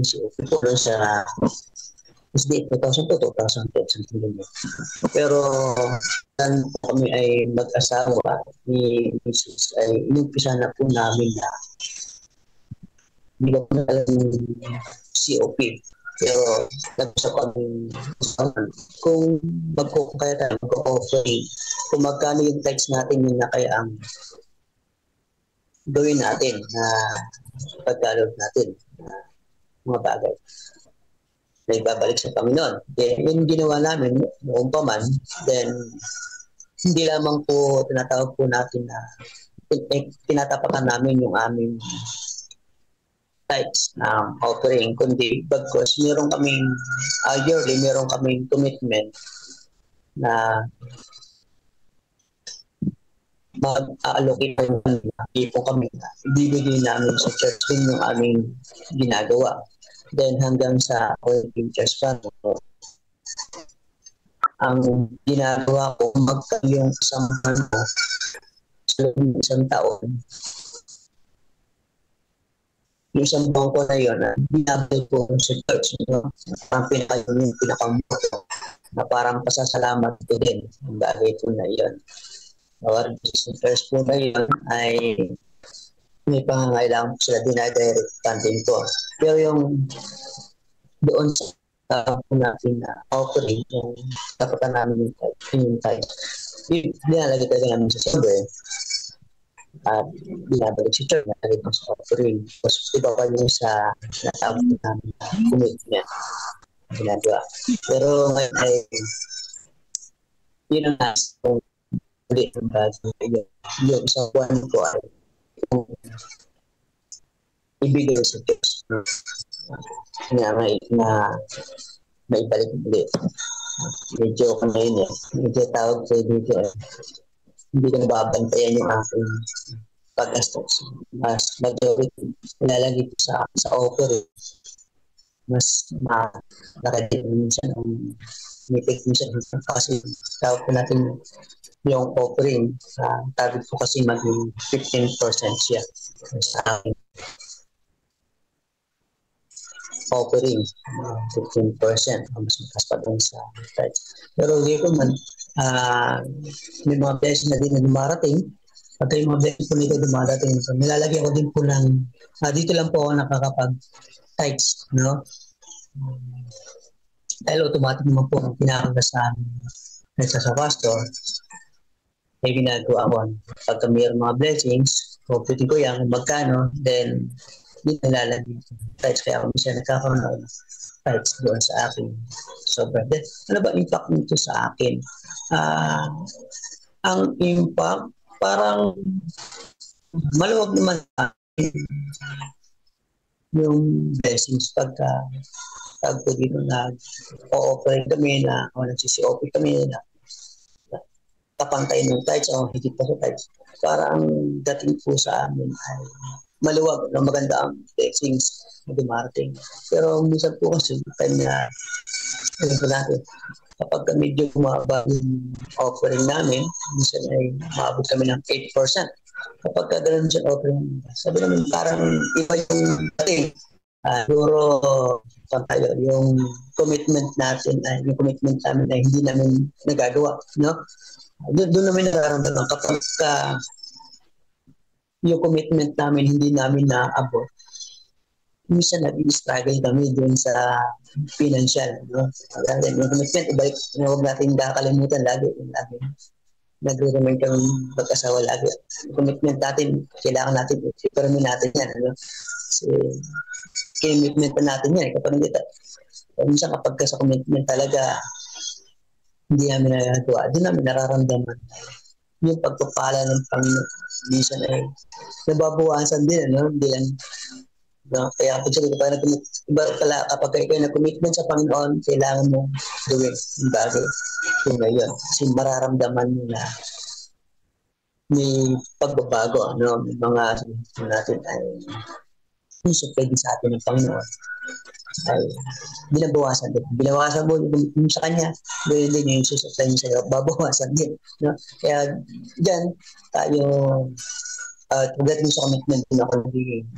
I: COP po doon sa SDA 2002-2010. Pero kami ay mag-asawa ni Mrs. ay inumpisa na po namin na hindi ko na alam yung COP. Pero nag-usap kami kung kaya tayo mag-offering, kung magkano yung text natin yun na kaya ang gawin natin na pagkalog natin na mga bagay na ibabalik sa Panginoon. Then, yung ginawa namin noong pa man, then hindi lamang po tinatawag po natin na tinatapakan namin yung aming types ng offering, kundi bagkos meron kaming yearly, meron kaming commitment na mag-allocate ng ipon kami na ibibigay namin sa church din yung aming ginagawa. Then hanggang sa Philippine Church Fund, ang ginagawa ko, magkano yung isang ano, sa isang taon, yung isang bangko na yun, binabay ko sa church, ang pinakamoto na parang pasasalamat ko din ang bagay po na yun. Our visitors po na yun ay may pangangailangan po sila, dinadirect funding ko. Pero yung doon sa natin na offering, yung tapatan namin yung time, dinalagay talaga namin sa server. At binabalik si church na rin sa offering. Tapos iba pa yung sa natawag namin commitment ginagawa. Pero ngayon ay yun ang nasa kung ulit ang bagay. Yung isang buwan ko ay ibigay sa church na maibalik ulit. Medyo ko na yun eh. Medyo tawag sa dito eh. Hindi ko nababantayan yung aking pag-gastos. Mas majority, ilalagay ko sa offer. Mas nakadit minsan ang mitig minsan. Kasi tawag po natin yung offering. Target ko kasi maging 15% siya sa akin. Offering, 15%. Mas mataas pa doon sa price. Pero dito man, may mga beses na din na dumarating at yung mga beses po nito dumarating. So, nilalagyan ko din po ng dito lang po ako nakakapag-tights, no? Dahil automatic naman po ang pinakagda sa pastor ay ginagawa ko. Pagka mayroong mga blessings, puputin ko yan kung magkano, then dito nilalagyan ko tights. Kaya kung siya nagkakaroon ng tights doon sa akin. So, then, ano ba impact nito sa akin? Ang impact parang maluwag naman yung blessings pagka tagpo dito na o-offer kami na o nagsisi-offer kami na kapantay ng tights o higit pa sa tights. Parang dating po sa amin ay maluwag na maganda ang blessings na dumarating. Pero minsan po kasi kanya natin kapag medyo bumaba yung offering namin, minsan ay maabot kami ng 8%. Kapag kagalan siya offering, sabi namin parang iba yung dating. Siguro yung commitment natin, yung commitment namin ay hindi namin nagagawa. No? Doon namin nararamdaman kapag yung commitment namin hindi namin na-abot, minsan nag-struggle kami dun sa financial. No? Yung commitment, huwag natin kakalimutan lagi. Nagre-remind kami mag-asawa lagi. Yung commitment natin, kailangan natin, i-permit natin yan. Ano? Kasi, commitment pa natin yan. Kapag minsan kapag sa commitment talaga, hindi namin nagagawa. Doon namin nararamdaman yung pagpapala ng Panginoon. Minsan ay nababawasan din. Ano? Hindi lang kaya kapag kayo na-commitment sa Panginoon, kailangan mo gawin yung bagay yung ngayon. Kasi mararamdaman mo na may pagbabago. May mga natin ay pwede sa atin ng Panginoon. Ay binabawasan din. Binawasan mo yung sa Kanya, gawin din yung susupply niyo sa'yo, babawasan din. No? Kaya dyan, tayo tugat din sa commitment din ako nagiging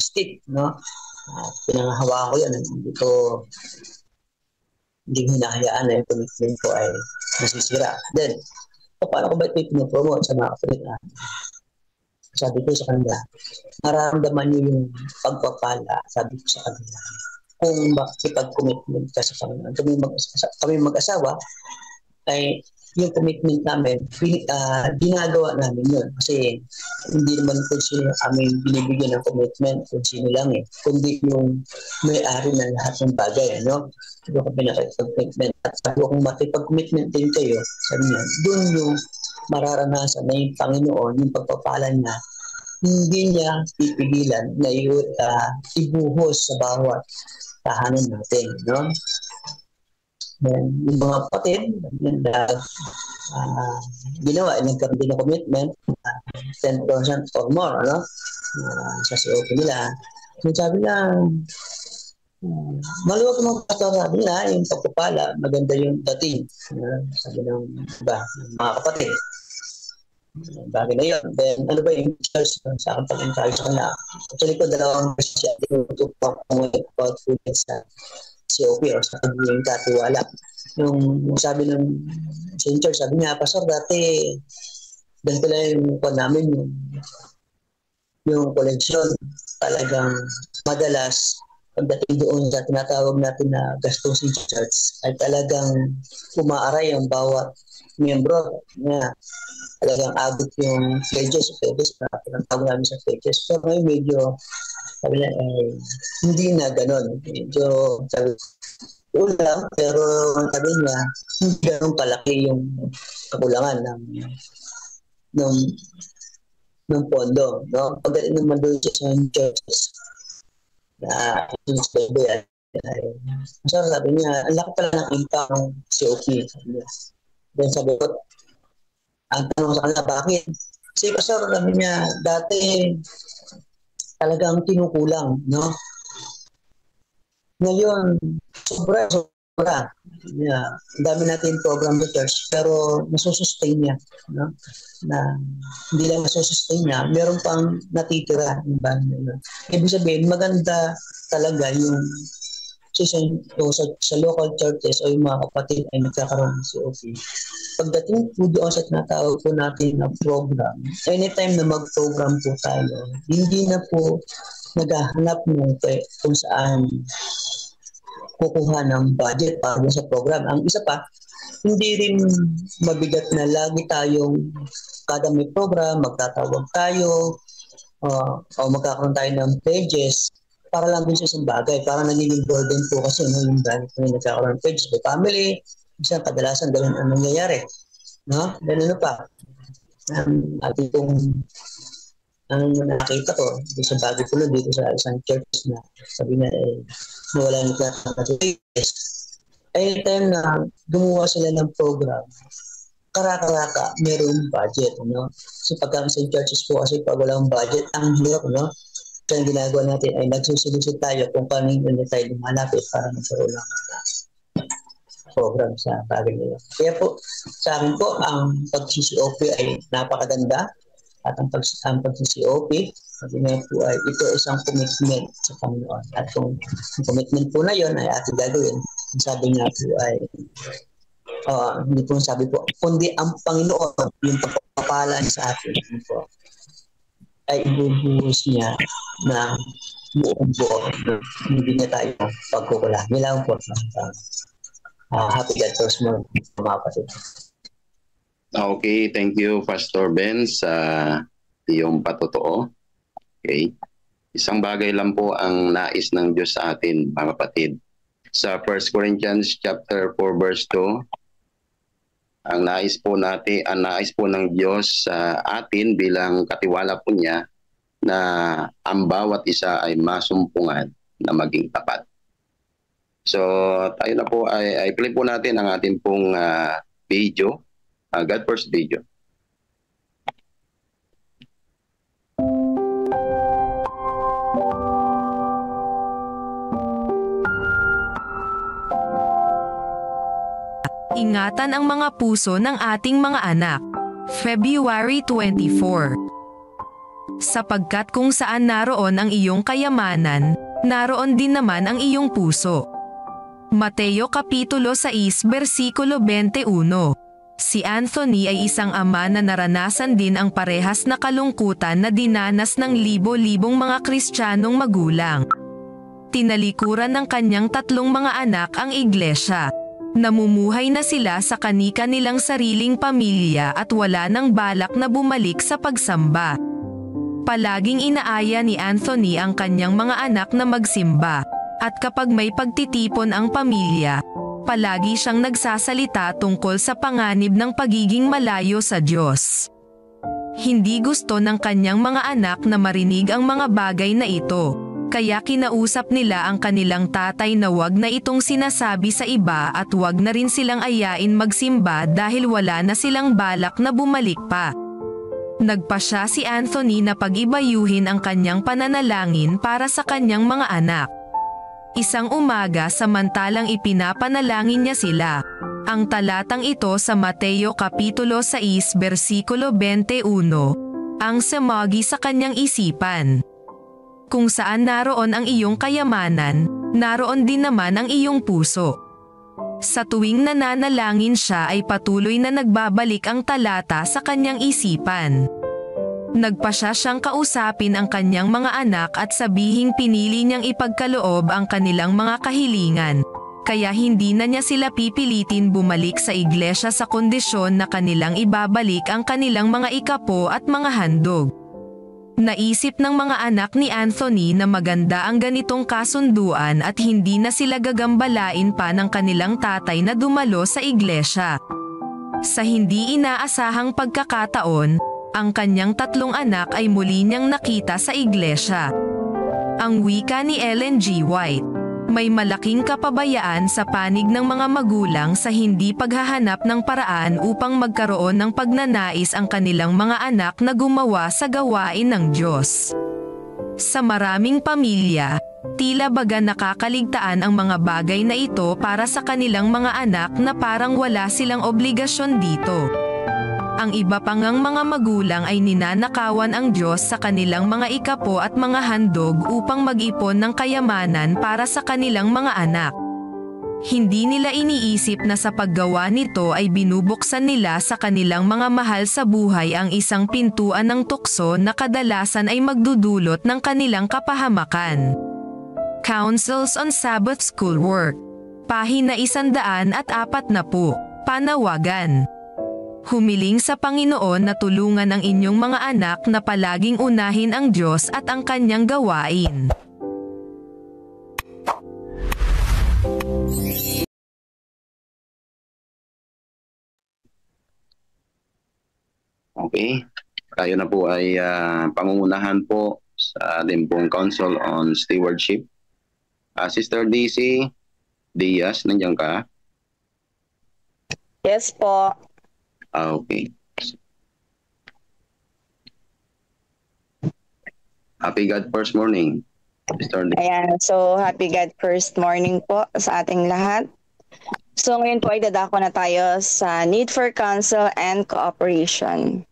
I: stick, no? Pinangahawa ko yan. Hindi hinahayaan na yung commitment ko ay nasisira. Then, paano ko ba ito pinopromote sa mga kapatid? Sabi ko sa kanila, nararamdaman niyo yung pagpapala, sabi ko sa kanila, kung makikipag-commitment ka sa Panginoon. Kami mag-asawa, ay yung commitment namin, ginagawa namin yun. Kasi hindi naman kung sino kami binibigyan ng commitment, kung sino lang kundi yung may-ari ng lahat ng bagay. Ano? Yung pinaka-commitment. At sabi ko, kung makipag-commitment din kayo, sabi niya, doon yung mararanasan na yung Panginoon, yung pagpapala niya, hindi niya pipigilan na ibuhos sa bawat tahanan natin. No? Yung mga kapatid, ginawa, nagkaroon din ng commitment, 10% or more, sa COP nila. So, sabi na, maluwag mga pastor, sabi nila, yung pagpapala, maganda yung dating. Sabi ng iba, mga kapatid. Bagay na yun. Then, ano ba yung church sa akin pag-encourage sa kanila? Actually ko, dalawang siya, tinutupang about food sa COP o sa kanyang katiwala. Yung sabi ng St. Church, sabi niya, Pastor, dati ganito lang yung pa namin, yung collection, talagang madalas pagdating doon sa tinatawag natin na gastusin church, ay talagang umaaray ang bawat miyembro niya. Talagang abot yung pledges, tinatawag namin sa pledges. So ngayon medyo, sabi niya, hindi na ganun. Medyo, sabi, ulang, pero sabi niya, hindi ganun palaki yung kakulangan ng pondo. No? Pagdating naman doon sa churches, na sinuspebe yan. So sabi niya, ang laki pala ng impact ng COP. Then sabi ko, ang tanong sa kanila, bakit? Kasi Pastor, sabi niya, dati talagang kinukulang, no? Ngayon, sobra. Yeah. Ang dami natin program sa church, pero nasusustain niya, no? Na hindi lang nasusustain niya, meron pang natitira. Ibig sabihin, maganda talaga yung sa local churches o yung mga kapatid ay nagkakaroon ng COP. Pagdating po doon sa tinatawag po natin na program, anytime na mag-program po tayo, hindi na po naghahanap ng kung saan kukuha ng budget para sa program. Ang isa pa, hindi rin mabigat na lagi tayong kada may program, magtatawag tayo o magkakaroon tayo ng pages para lang din sa isang bagay. Para nagiging burden po kasi yung dahil kung nagkakaroon ng pages by family, isang kadalasan ganun ang nangyayari. No? Then ano pa? Ating itong nakita ko dito sa bagay pulo dito sa isang church na sabi na nawala ng pages. Anytime na gumawa sila ng program, karaka-raka, meron budget. No? So pagka sa churches po kasi pag walang budget, ang hirap, no? So ang ginagawa natin ay nagsusulusot tayo kung paano yung tayo lumalapit para magkaroon ng program sa bagay nila. Kaya po, sa akin po, ang pag-COP ay napakaganda at ang pag-COP, sabi nga po ay ito isang commitment sa Panginoon. At kung ang commitment po na yon ay ating gagawin, sabi nga po ay hindi po sabi po, kundi ang Panginoon yung pagpapala sa atin. Po. ay ibubuhos niya ng buong buo. Hindi niya tayo pagkukulang. Yun lang po. Happy God first morning, mga kapatid.
B: Okay, thank you Pastor Ben sa iyong patotoo. Okay. Isang bagay lang po ang nais ng Diyos sa atin, mga kapatid. Sa 1 Corinthians chapter 4 verse 2, ang nais po ng Diyos sa atin bilang katiwala po niya na ang bawat isa ay masumpungan na maging tapat. So, tayo na po ay play po natin ang ating pong video. God first video.
J: Ingatan ang mga puso ng ating mga anak. February 24. Sapagkat kung saan naroon ang iyong kayamanan, naroon din naman ang iyong puso. Mateo Kapitulo 6 versikulo 21. Si Anthony ay isang ama na naranasan din ang parehas na kalungkutan na dinanas ng libo-libong mga Kristiyanong magulang. Tinalikuran ng kanyang 3 mga anak ang iglesia. Namumuhay na sila sa kani-kanilang sariling pamilya at wala nang balak na bumalik sa pagsamba. Palaging inaaya ni Anthony ang kanyang mga anak na magsimba, at kapag may pagtitipon ang pamilya, palagi siyang nagsasalita tungkol sa panganib ng pagiging malayo sa Diyos. Hindi gusto ng kanyang mga anak na marinig ang mga bagay na ito, kaya kinausap nila ang kanilang tatay na wag na itong sinasabi sa iba at wag na rin silang ayain magsimba dahil wala na silang balak na bumalik pa. Nagpasya si Anthony na pag-ibayuhin ang kanyang pananalangin para sa kanyang mga anak. Isang umaga samantalang ipinapanalangin niya sila, ang talatang ito sa Mateo Kapitulo 6 versikulo 21, ang sumagi sa kanyang isipan. Kung saan naroon ang iyong kayamanan, naroon din naman ang iyong puso. Sa tuwing nananalangin siya ay patuloy na nagbabalik ang talata sa kanyang isipan. Nagpasya siyang kausapin ang kanyang mga anak at sabihing pinili niyang ipagkaloob ang kanilang mga kahilingan, kaya hindi na niya sila pipilitin bumalik sa iglesia sa kondisyon na kanilang ibabalik ang kanilang mga ikapo at mga handog. Naisip ng mga anak ni Anthony na maganda ang ganitong kasunduan at hindi na sila gagambalain pa ng kanilang tatay na dumalo sa iglesia. Sa hindi inaasahang pagkakataon, ang kanyang 3 anak ay muli niyang nakita sa iglesia. Ang wika ni Ellen G. White, may malaking kapabayaan sa panig ng mga magulang sa hindi paghahanap ng paraan upang magkaroon ng pagnanais ang kanilang mga anak na gumawa sa gawain ng Diyos. Sa maraming pamilya, tila baga nakakaligtaan ang mga bagay na ito para sa kanilang mga anak na parang wala silang obligasyon dito. Ang iba pang mga magulang ay ninanakawan ang Diyos sa kanilang mga ikapo at mga handog upang mag-ipon ng kayamanan para sa kanilang mga anak. Hindi nila iniisip na sa paggawa nito ay binubuksan nila sa kanilang mga mahal sa buhay ang isang pintuan ng tukso na kadalasan ay magdudulot ng kanilang kapahamakan. Counsels on Sabbath Schoolwork. Pahina 140. Panawagan. Humiling sa Panginoon na tulungan ang inyong mga anak na palaging unahin ang Diyos at ang kanyang gawain.
B: Okay. Tayo na po ay pangungunahan po sa ating pong Council on Stewardship. Sister DC Diaz, nandiyan ka?
K: Yes po.
B: Okay. Happy God first morning.
K: Ayan, so happy God first morning po sa ating lahat. So ngayon po ay dadako na tayo sa need for counsel and cooperation.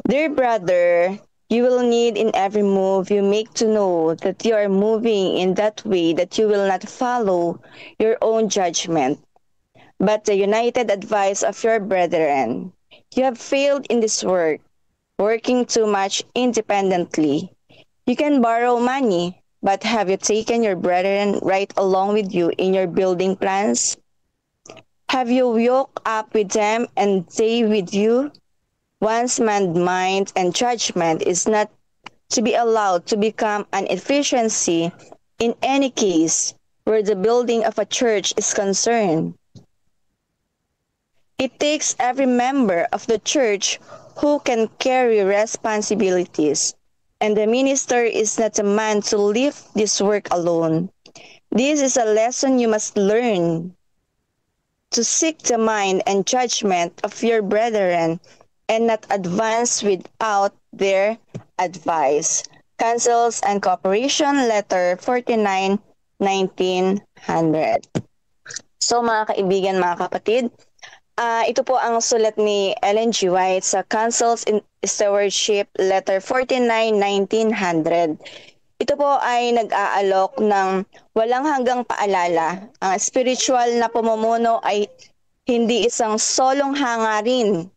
K: Dear brother, you will need in every move you make to know that you are moving in that way that you will not follow your own judgment, but the united advice of your brethren. You have failed in this work. working too much independently. You can borrow money, but have you taken your brethren right along with you in your building plans? Have you woke up with them and they with you? One's mind and judgment is not to be allowed to become an efficiency in any case where the building of a church is concerned. It takes every member of the church who can carry responsibilities, and the minister is not a man to lift this work alone. This is a lesson you must learn, to seek the mind and judgment of your brethren and not advance without their advice. Councils and Cooperation, Letter 49, 1900. So mga kaibigan, mga kapatid, ito po ang sulat ni Ellen G. White sa Councils in Stewardship, Letter 49, 1900. Ito po ay nag-aalok ng walang hanggang paalala. Ang spiritual na pamumuno ay hindi isang solong hangarin.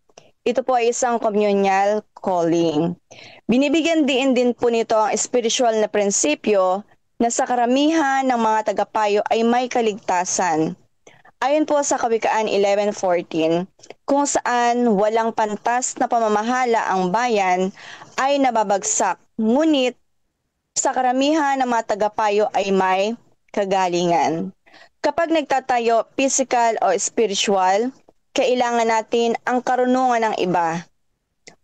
K: Ito po ay isang communal calling. Binibigyan din po nito ang spiritual na prinsipyo na sa karamihan ng mga tagapayo ay may kaligtasan. Ayon po sa Kawikaan 11:14, kung saan walang pantas na pamamahala ang bayan ay nababagsak, ngunit sa karamihan ng mga tagapayo ay may kagalingan. Kapag nagtatayo, physical o spiritual, kailangan natin ang karunungan ng iba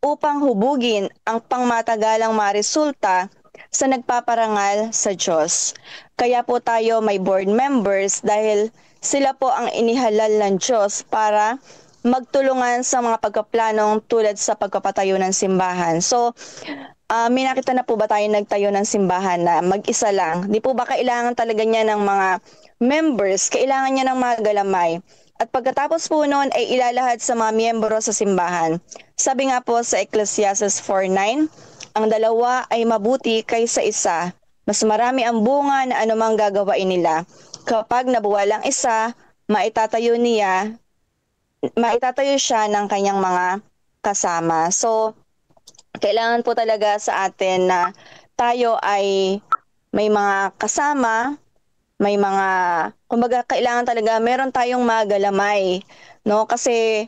K: upang hubugin ang pangmatagalang maresulta sa nagpaparangal sa Diyos. Kaya po tayo may board members dahil sila po ang inihalal ng Diyos para magtulungan sa mga pagkaplanong tulad sa pagpapatayo ng simbahan. So, may nakita na po ba tayo nagtayo ng simbahan na mag-isa lang? Di po ba kailangan talaga niya ng mga members? Kailangan niya ng mga galamay. At pagkatapos po noon ay ilalahad sa mga miyembro sa simbahan. Sabi nga po sa Ecclesiastes 4:9, ang dalawa ay mabuti kaysa isa. Mas marami ang bunga na anumang gagawain nila. Kapag nabuwalang isa, maitatayo siya ng kanyang mga kasama. So, kailangan po talaga sa atin na tayo ay may mga kasama, may mga, kumbaga kailangan talaga meron tayong magalamay, no? Kasi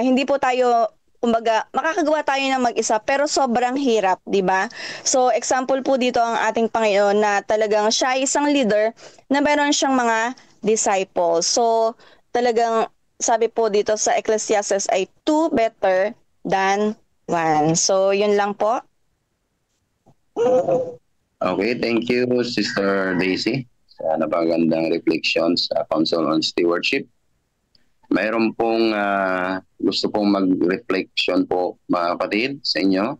K: hindi po tayo, kumbaga makakagawa tayo ng mag-isa pero sobrang hirap, di ba? So example po dito ang ating Panginoon na talagang siya ay isang leader na meron siyang mga disciples. So talagang sabi po dito sa Ecclesiastes ay 2 better than 1. So yun lang po.
B: Okay, thank you Sister Daisy sa napagandang reflection sa Council on Stewardship. Mayroon pong gusto pong mag-reflection po mga kapatid sa inyo.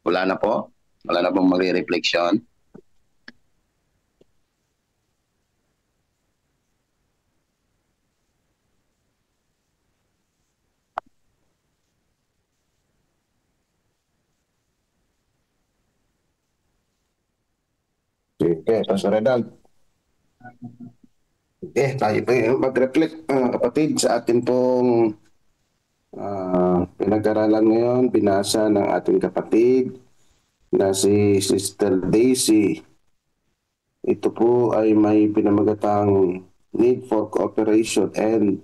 B: Wala na po? Wala na pong mag-reflection?
A: Sige, Pastor Redal. Tayo po mag-reflect mga kapatid sa atin pong pinag-aralan ngayon, binasa ng ating kapatid na si Sister Daisy. Ito po ay may pinamagatang need for cooperation and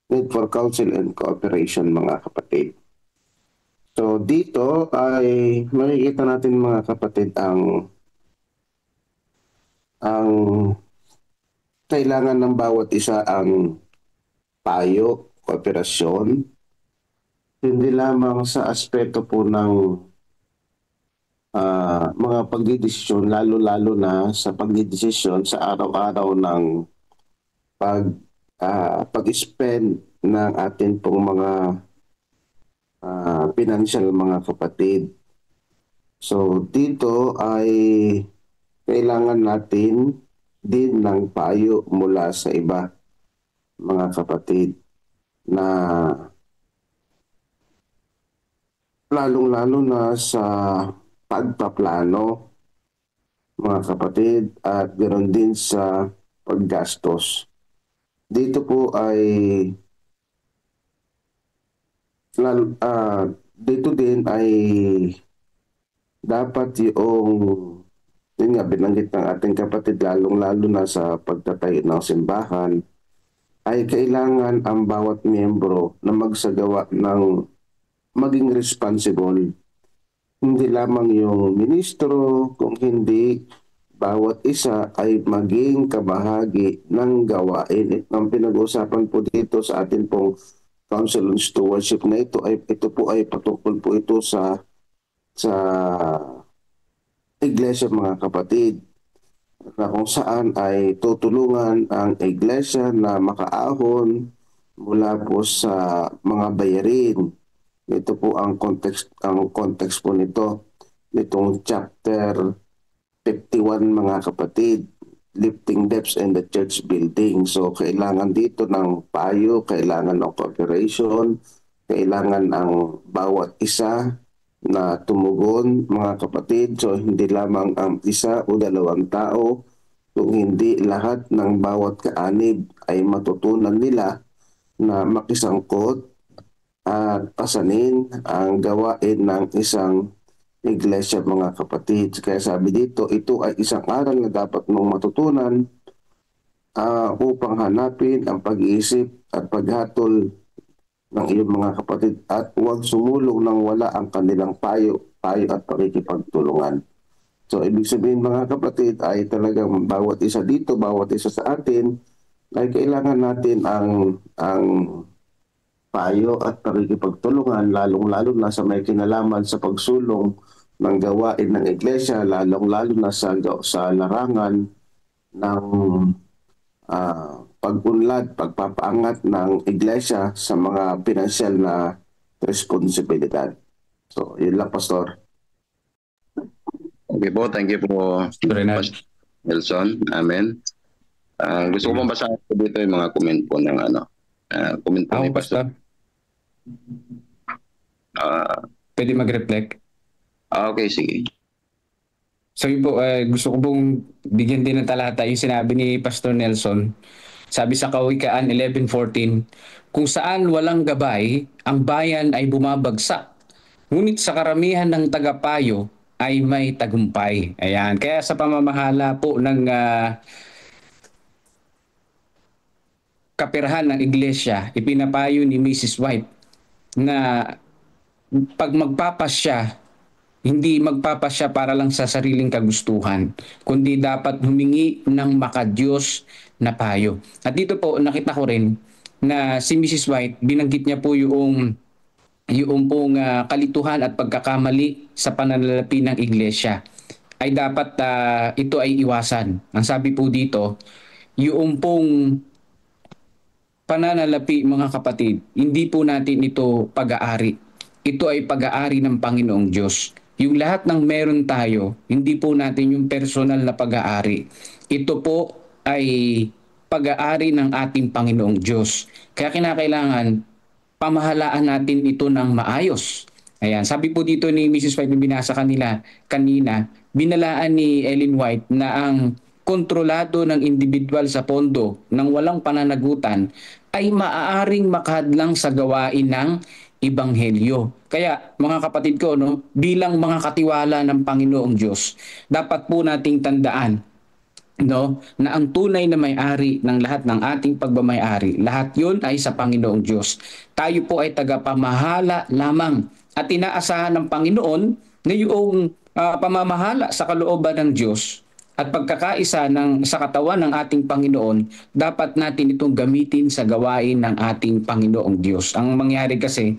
A: need for counsel and cooperation mga kapatid. So dito ay makikita natin mga kapatid ang kailangan ng bawat isa ang payo, kooperasyon, hindi lamang sa aspeto po ng mga pagdidesisyon, lalo-lalo na sa pagdidesisyon sa araw-araw ng pag-spend ng atin pong mga financial mga kapatid. So dito ay kailangan natin din ng payo mula sa iba mga kapatid na lalong-lalo na sa pagpaplano mga kapatid, at ganoon din sa paggastos. Dito po ay dito din ay dapat yun nga, binanggit ng ating kapatid, lalong-lalo na sa pagtatayo ng simbahan, ay kailangan ang bawat miyembro na magsagawa ng maging responsible. Hindi lamang yung ministro, kung hindi bawat isa ay maging kabahagi ng gawain. Ang pinag-uusapan po dito sa atin pong Council on Stewardship na ito po ay patungkol po ito sa iglesia, mga kapatid, na kung saan ay tutulungan ang iglesia na makaahon mula po sa mga bayarin. Ito po ang context po nitong chapter 51, mga kapatid, lifting debts in the church building. So kailangan dito ng payo, kailangan ng cooperation, kailangan ang bawat isa na tumugon, mga kapatid. So hindi lamang ang isa o dalawang tao, kung hindi lahat ng bawat kaanib ay matutunan nila na makisangkot at pasanin ang gawain ng isang iglesia, mga kapatid. Kaya sabi dito, ito ay isang aral na dapat mong matutunan upang hanapin ang pag-iisip at paghatol ng iyong mga kapatid, at huwag sumulong nang wala ang kanilang payo at pakikipagtulungan. So ibig sabihin, mga kapatid, ay talagang bawat isa dito, bawat isa sa atin, ay kailangan natin ang payo at pakikipagtulungan, lalong-lalo na sa may kinalaman sa pagsulong ng gawain ng iglesia, lalong-lalo na sa larangan ng pag-unlad, pagpapaangat ng iglesia sa mga pinansyal na responsibilidad. So, yun lang, Pastor.
B: Okay po, thank you po, Pastor Nelson. Amen. Gusto ko pong basahin po dito yung mga comment po ng comment po ni Pastor.
E: Pwede mag-reflect?
B: Okay, sige.
E: So yun po, gusto ko pong bigyan din ng talata yung sinabi ni Pastor Nelson. Sabi sa Kawikaan 11:14, kung saan walang gabay, ang bayan ay bumabagsak. Ngunit sa karamihan ng tagapayo ay may tagumpay. Ayan. Kaya sa pamamahala po ng kapirahan ng iglesia, ipinapayo ni Mrs. White na pag magpapasya, hindi magpapasya para lang sa sariling kagustuhan, kundi dapat humingi ng makadiyos na payo. At dito po, nakita ko rin na si Mrs. White, binanggit niya po yung pong kalituhan at pagkakamali sa pananalapi ng iglesia. Ay dapat ito ay iwasan. Ang sabi po dito, yung pong pananalapi, mga kapatid, hindi po natin ito pag-aari. Ito ay pag-aari ng Panginoong Diyos. Yung lahat ng meron tayo, hindi po natin yung personal na pag-aari. Ito po ay pag-aari ng ating Panginoong Diyos. Kaya kinakailangan pamahalaan natin ito ng maayos. Ayan, sabi po dito ni Mrs. White na binasa kanina, binalaan ni Ellen White na ang kontrolado ng individual sa pondo ng walang pananagutan ay maaaring makahadlang sa gawain ng Ebanghelyo. Kaya mga kapatid ko, bilang mga katiwala ng Panginoong Diyos, dapat po nating tandaan na ang tunay na may-ari ng lahat ng ating pagmamay-ari, lahat yun ay sa Panginoong Diyos. Tayo po ay tagapamahala lamang at inaasahan ng Panginoon na yung pamamahala sa kalooban ng Diyos at pagkakaisa sa katawan ng ating Panginoon, dapat natin itong gamitin sa gawain ng ating Panginoong Diyos. Ang mangyari kasi,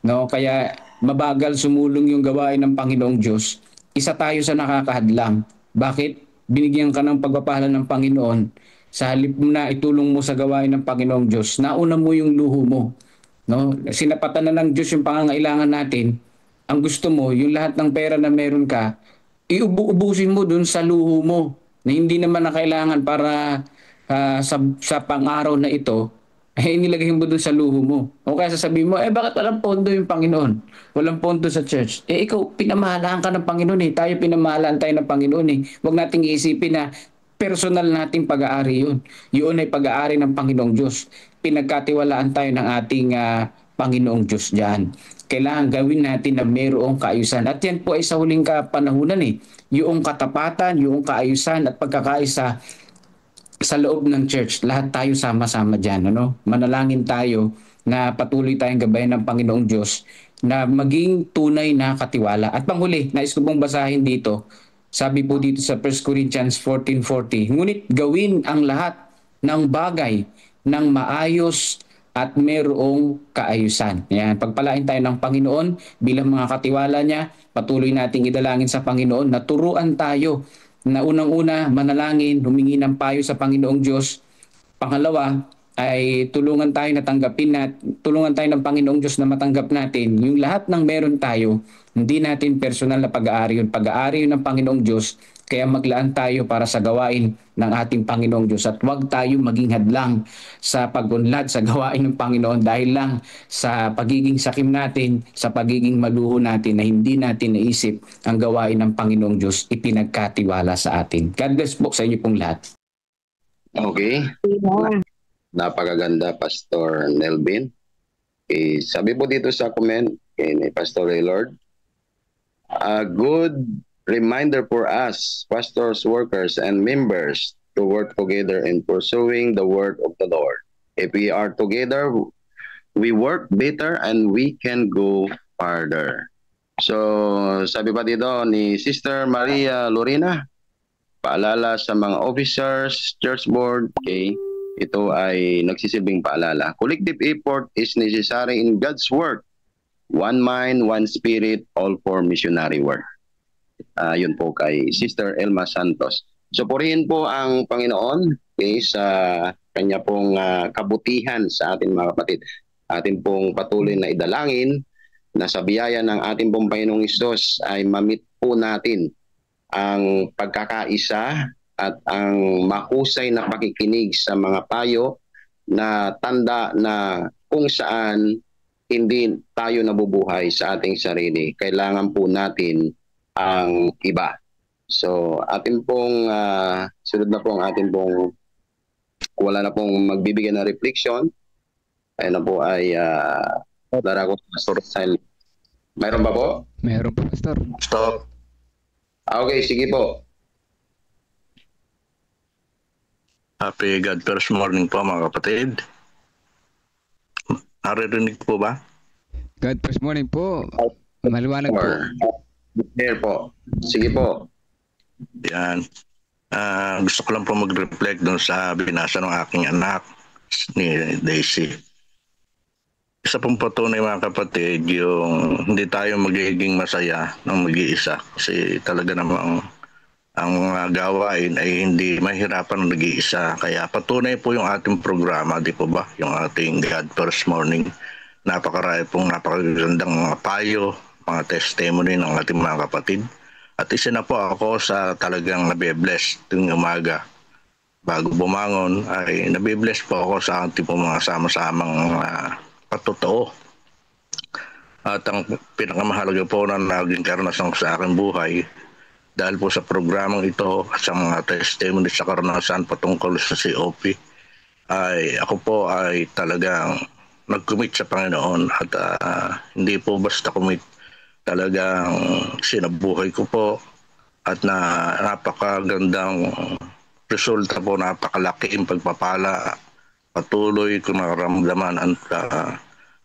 E: kaya mabagal sumulong yung gawain ng Panginoong Diyos, isa tayo sa nakakahadlang. Bakit? Binigyan ka ng pagpapala ng Panginoon, sa halip na itulong mo sa gawain ng Panginoong Diyos, nauna mo yung luho mo. Sinapatan na ng Diyos yung pangangailangan natin. Ang gusto mo, yung lahat ng pera na meron ka, iubusin mo dun sa luho mo na hindi naman na kailangan para sa pang-araw na ito, ay nilagay mo doon sa luho mo. O kaya sasabihin mo, bakit walang pondo yung Panginoon? Walang pondo sa church. Ikaw, pinamahalaan ka ng Panginoon eh. Tayo pinamahalaan tayo ng Panginoon eh. Huwag nating iisipin na personal nating pag-aari yun. Yun ay pag-aari ng Panginoong Diyos. Pinagkatiwalaan tayo ng ating Panginoong Diyos dyan. Kailangan gawin natin na mayroong kaayusan. At yan po ay sa huling kapanahunan eh. Yung katapatan, yung kaayusan at pagkakaisa sa loob ng church, lahat tayo sama-sama dyan. Ano? Manalangin tayo na patuloy tayong gabayan ng Panginoong Diyos na maging tunay na katiwala. At panghuli, nais ko pong basahin dito, sabi po dito sa 1 Corinthians 14:40, ngunit gawin ang lahat ng bagay ng maayos at merong kaayusan. Yan, pagpalain tayo ng Panginoon bilang mga katiwala niya, patuloy nating idalangin sa Panginoon na turuan tayo na unang-una manalangin, humingi ng payo sa Panginoong Diyos. Pangalawa ay tulungan tayo ng Panginoong Diyos na matanggap natin yung lahat ng meron tayo. Hindi natin personal na pag-aari yun. Pag-aari yun ng Panginoong Diyos. Kaya maglaan tayo para sa gawain ng ating Panginoong Diyos. At huwag tayo maging hadlang sa pag-unlad sa gawain ng Panginoon dahil lang sa pagiging sakim natin, sa pagiging maluho natin na hindi natin naisip ang gawain ng Panginoong Diyos ipinagkatiwala sa atin. God bless po sa inyo pong lahat.
B: Okay. Napakaganda, Pastor Nelvin. Okay, sabi po dito sa comment ni Pastor Raylord, a good reminder for us, pastors, workers, and members to work together in pursuing the word of the Lord. If we are together, we work better and we can go farther. So, sabi pa dito ni Sister Maria Lorena, paalala sa mga officers, church board, okay, ito ay nagsisilbing paalala. Collective effort is necessary in God's work. One mind, one spirit, all for missionary work. Yun po kay Sister Elma Santos. So purihin po ang Panginoon sa kanya pong kabutihan sa ating mga kapatid. Atin pong patuloy na idalangin na sa biyaya ng ating pong Panginoong Hesus ay mamit po natin ang pagkakaisa at ang mahusay na pakikinig sa mga payo na tanda na kung saan hindi tayo nabubuhay sa ating sarili. Kailangan po natin ang iba. So, atin pong sunod na po ang atin pong wala na pong magbibigay na reflection. Ayun na po ay dara ko sa Pastor Silent. Mayroon ba po?
G: Mayroon po, Pastor.
B: Stop. Okay, sige po.
L: Happy God first morning po mga kapatid. Naririnig po ba?
G: God first morning po. Maliwanag po.
B: There po. Sige po.
L: Yan. Gusto ko lang po mag-reflect doon sa binasa ng aking anak ni Daisy. Isa pong patunay mga kapatid, yung hindi tayo magiging masaya ng mag-iisa. Kasi talaga namang ang mga gawain ay hindi mahirapan ng nag-iisa. Kaya patunay po yung ating programa, di po ba? Yung ating God First Morning. Napakarami pong napakagandang mga payo, mga testimony ng ating mga kapatid. At isa na po ako sa talagang nabibless tuwing umaga. Bago bumangon ay nabibless po ako sa ating po mga sama-samang patotoo. At ang pinakamahalaga po na naging karanasan sa aking buhay dahil po sa programang ito at sa mga testimony sa karanasan patungkol sa COP ay ako po ay talagang nag-commit sa Panginoon at hindi po basta commit, talagang sinabuhay ko po at napakagandang resulta po, napakalaki yung pagpapala. Patuloy ko nararamdaman ang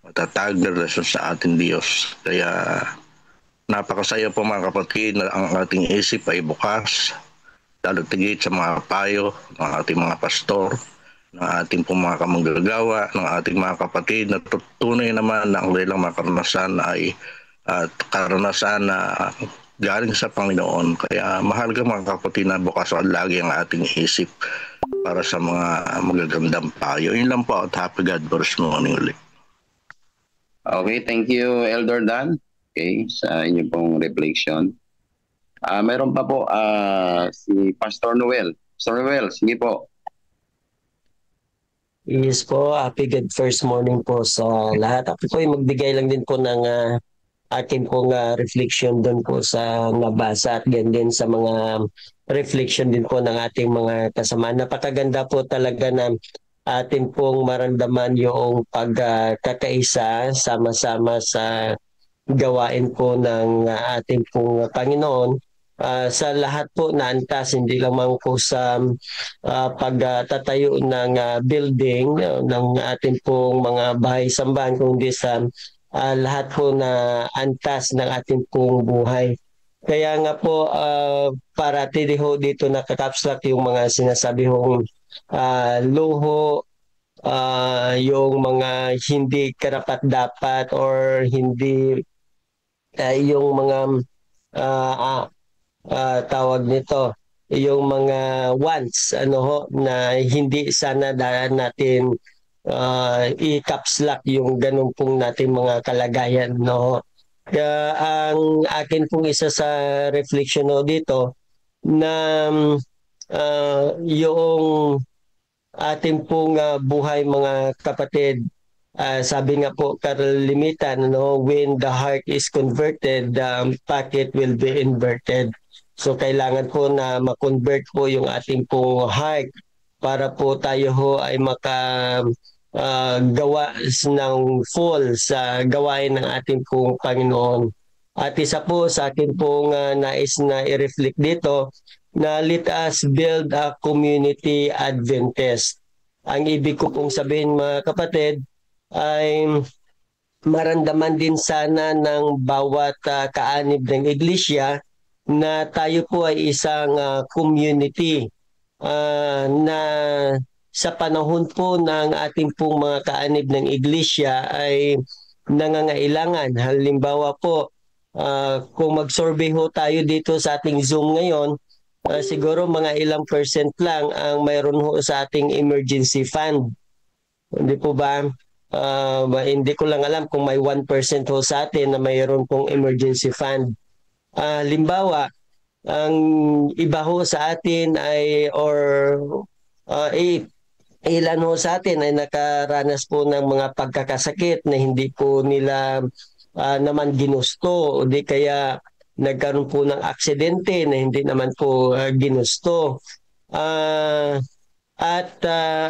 L: matatag na relasyon sa ating Diyos. Kaya napakasaya po mga kapatid na ang ating isip ay bukas, lalo tigit sa mga payo ng ating mga pastor, ng ating pong mga kamanggagawa, ng ating mga kapatid na tunay naman na ang kanilang mga karanasan ay karanasan na galing sa Panginoon. Kaya mahalaga mga kapatid na bukas lagi ang ating isip para sa mga magagandang payo. Yun lang po at happy God first morning ulit.
B: Okay, thank you Elder Dan. Okay, sa inyo pong reflection. Meron pa po si Pastor Noel. Pastor Noel, sige po.
M: Yes po, happy good first morning po sa lahat. Ako po ay magbigay lang din po ng akin pong reflection doon po sa nabasa at ganyan din sa mga reflection din po ng ating mga kasama. Napakaganda po talaga na atin pong maramdaman yung pagkakaisa sama-sama sa gawain po ng ating pong Panginoon. Sa lahat po na antas, hindi lamang po sa pagtatayo ng building ng ating pong mga bahay-sambahan, kundi sa lahat po na antas ng ating pong buhay. Kaya nga po, parati dito nakakapslak yung mga sinasabi hong luho, yung mga hindi karapat-dapat or hindi yung mga tawag nito, yung mga wants na hindi sana natin i-capslock yung ganun pong nating mga kalagayan, no. Kaya ang akin pong isa sa reflection dito na yung ating pong buhay mga kapatid, sabi nga po karalimitan, when the heart is converted, the pocket will be inverted. So kailangan po na ma-convert po yung ating pong heart para po tayo ho ay gawa ng full sa gawain ng ating pong Panginoon. At isa po sa akin pong nais na i-reflect dito na let us build a community Adventist. Ang ibig ko pong sabihin mga kapatid ay maramdaman din sana ng bawat kaanib ng iglesia na tayo po ay isang community na sa panahon po ng ating pong mga kaanib ng iglesia ay nangangailangan. Halimbawa po, kung mag-survey ho tayo dito sa ating Zoom ngayon, siguro mga ilang % lang ang mayroon ho sa ating emergency fund. Hindi po ba? Hindi ko lang alam kung may 1% ho sa atin na mayroon pong emergency fund. Limbawa, ang iba ho sa atin ay ilan ho sa atin ay nakaranas po ng mga pagkakasakit na hindi po nila naman ginusto o di kaya nagkaroon po ng aksidente na hindi naman po ginusto. At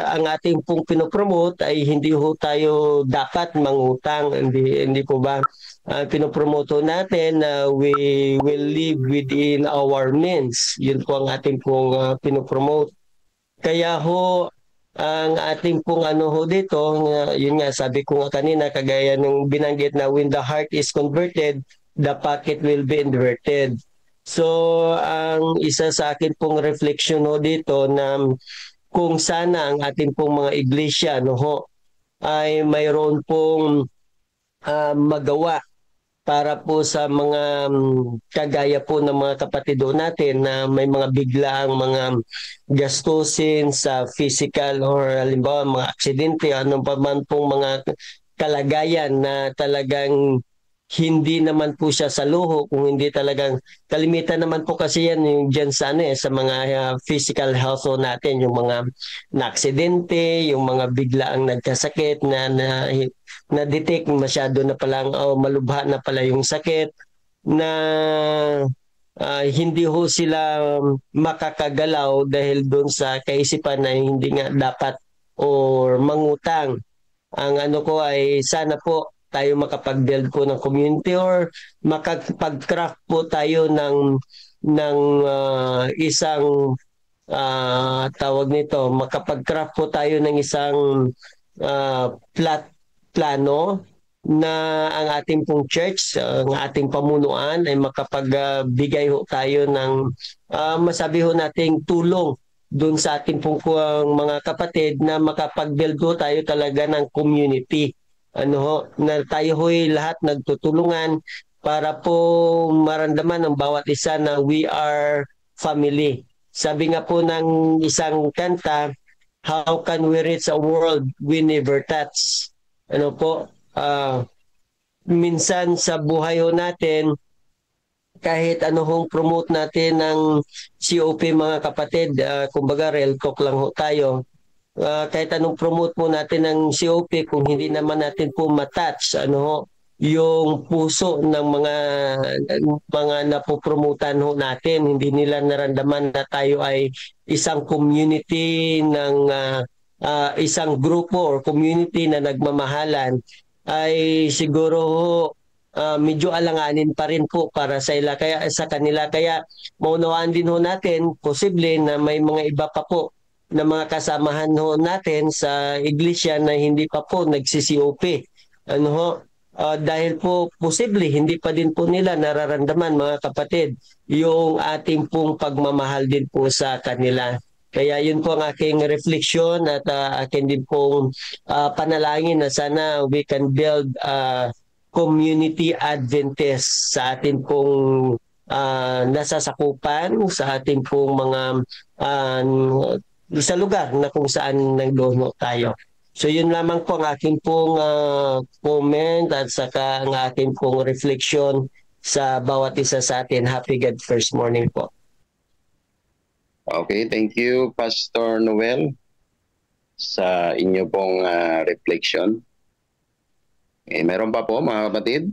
M: ang ating pong pinopromote ay hindi ho tayo dapat mangutang. Hindi po ba? Pinopromote natin na we will live within our means. Yun po ang ating pong pinopromote. Kaya ho, ang ating pong dito, yun nga, sabi ko nga kanina, kagaya ng binanggit na when the heart is converted, the pocket will be inverted. So, ang isa sa akin pong reflection dito na kung sana ang ating pong mga iglesia ay mayroon pong magawa para po sa mga kagaya po ng mga kapatido natin na may mga biglaang mga gastusin sa physical or halimbawa mga aksidente, anong pa man pong mga kalagayan na talagang hindi naman po siya sa luho, kung hindi talagang kalimitan naman po kasi yan yung dyan sa sa mga physical health natin, yung mga na-aksidente, yung mga biglaang nagkasakit na detect masyado na palang malubha na pala yung sakit na hindi ho sila makakagalaw dahil doon sa kaisipan na hindi nga dapat or mangutang. Ang ko ay sana po tayo makapag-build po ng community or makapag-craft po tayo ng isang tawag nito, makapag-craft po tayo ng isang plano na ang ating pong church, ang ating pamunuan ay makapagbigay ho tayo ng masabi ho nating tulong doon sa ating pong mga kapatid na makapag-build ho tayo talaga ng community. Na tayo ho'y lahat nagtutulungan para po maramdaman ng bawat isa na we are family. Sabi nga po ng isang kanta, how can we reach a world we never touch? Minsan sa buhay ho natin, kahit hong promote natin ng COP mga kapatid, kumbaga real talk lang ho tayo, kahit anong promote po natin ng COP, kung hindi naman natin po matouch yung puso ng mga napopromotan natin, hindi nila naramdaman na tayo ay isang community ng isang grupo or community na nagmamahalan, ay siguro medyo alanganin pa rin po para sa kanila. Kaya maunawaan din natin, posible na may mga iba pa po na mga kasamahan natin sa iglesia na hindi pa po nagsi-COP. Dahil po posible hindi pa din po nila nararamdaman, mga kapatid, yung ating pong pagmamahal din po sa kanila. Kaya yun po ang aking refleksyon at akin din pong panalangin na sana we can build community Adventist sa atin pong nasasakupan, sa ating pong mga sa lugar na kung saan nagdono tayo. So yun lamang po ang aking pong comment at saka ang aking pong refleksyon sa bawat isa sa atin. Happy God First Morning po.
B: Okay, thank you Pastor Noel sa inyo pong reflection. Meron pa po mga kapatid?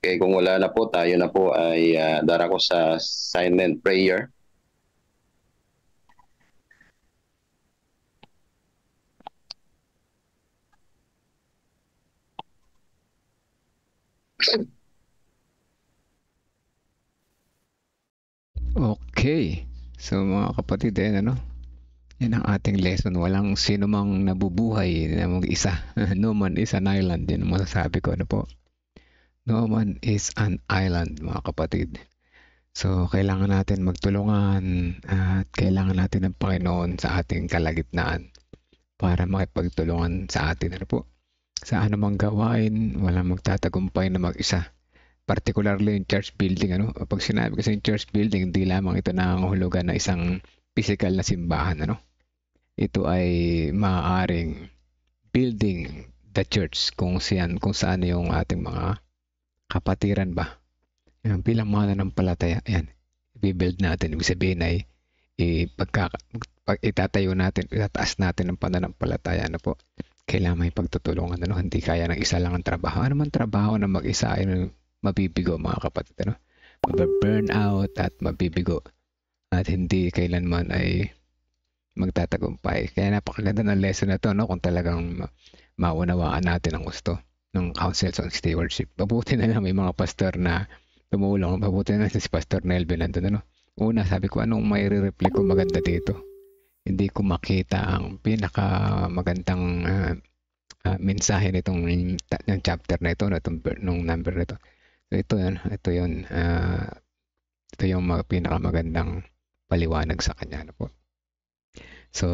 B: Okay, kung wala na po, tayo na po ay darako sa silent prayer.
G: Okay. So mga kapatid, yan ang ating lesson. Walang sino mang nabubuhay na mag-isa. No man is an island. Yan ang masasabi ko. Po? No man is an island, mga kapatid. So kailangan natin magtulungan at kailangan natin ng Panginoon sa ating kalagitnaan para makipagtulungan sa atin. Po? Sa anumang gawain, walang magtatagumpay na mag-isa. Particularly yung church building. Pag sinabi kasi yung church building, hindi lamang ito nangangahulugan na isang physical na simbahan. Ito ay maaaring building the church kung saan yung ating mga kapatiran ba. Yan, bilang mga nanampalataya, yan, i-build natin. Ibig sabihin ay itatayo natin, itataas natin ang pananampalataya. Po? Kailangan may pagtutulungan. Hindi kaya ng isa lang ang trabaho. Ano man trabaho na mag-isa ay mabibigo, mga kapatid. Mababurn out at mabibigo. At hindi kailanman ay magtatagumpay. Kaya napakaganda ng lesson na to, kung talagang maunawaan natin ang gusto ng Councils on Stewardship. Mabuti na lang may mga pastor na tumulong. Mabuti na lang si Pastor Nelvin nandun. Una, sabi ko, anong may re-reflect ko maganda dito? Hindi ko makita ang pinakamagandang mensahe nitong ng chapter na ito, nung number na ito. So ito yung pinakamagandang paliwanag sa kanya. Po. So,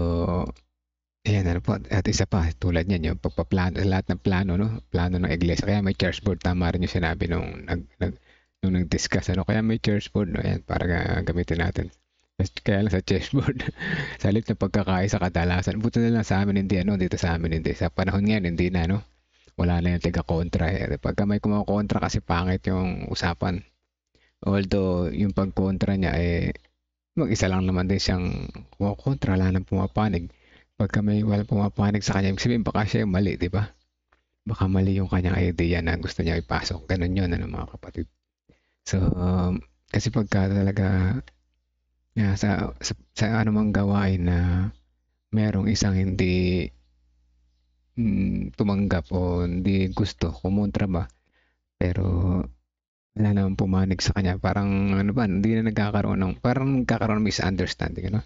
G: ayan po. At isa pa, tulad niyan, yung pagpaplano, lahat ng plano, plano ng iglesia. Kaya may church board, tama rin yung sinabi nung nag-discuss. Kaya may church board, ayan, para gamitin natin. Kaya lang sa church board, sa halip na pagkakaisa kadalasan. Buti na lang sa amin hindi, dito sa amin hindi. Sa panahon ngayon, hindi na, wala na yung taga-kontra. Pagka may kumakontra kasi pangit yung usapan. Although, yung pagkontra niya, mag-isa lang naman din siyang kumakontra, wala nang pumapanig. Pagka may wala pumapanig sa kanya, sabihin baka siya yung mali, di ba? Baka mali yung kanyang idea na gusto niya ipasok. Ganun yun, mga kapatid. So, kasi pagka talaga sa anumang gawain na merong isang hindi tumanggap o hindi gusto, kumontra ba, pero wala naman pumanig sa kanya, parang hindi na nagkakaroon ng misunderstanding.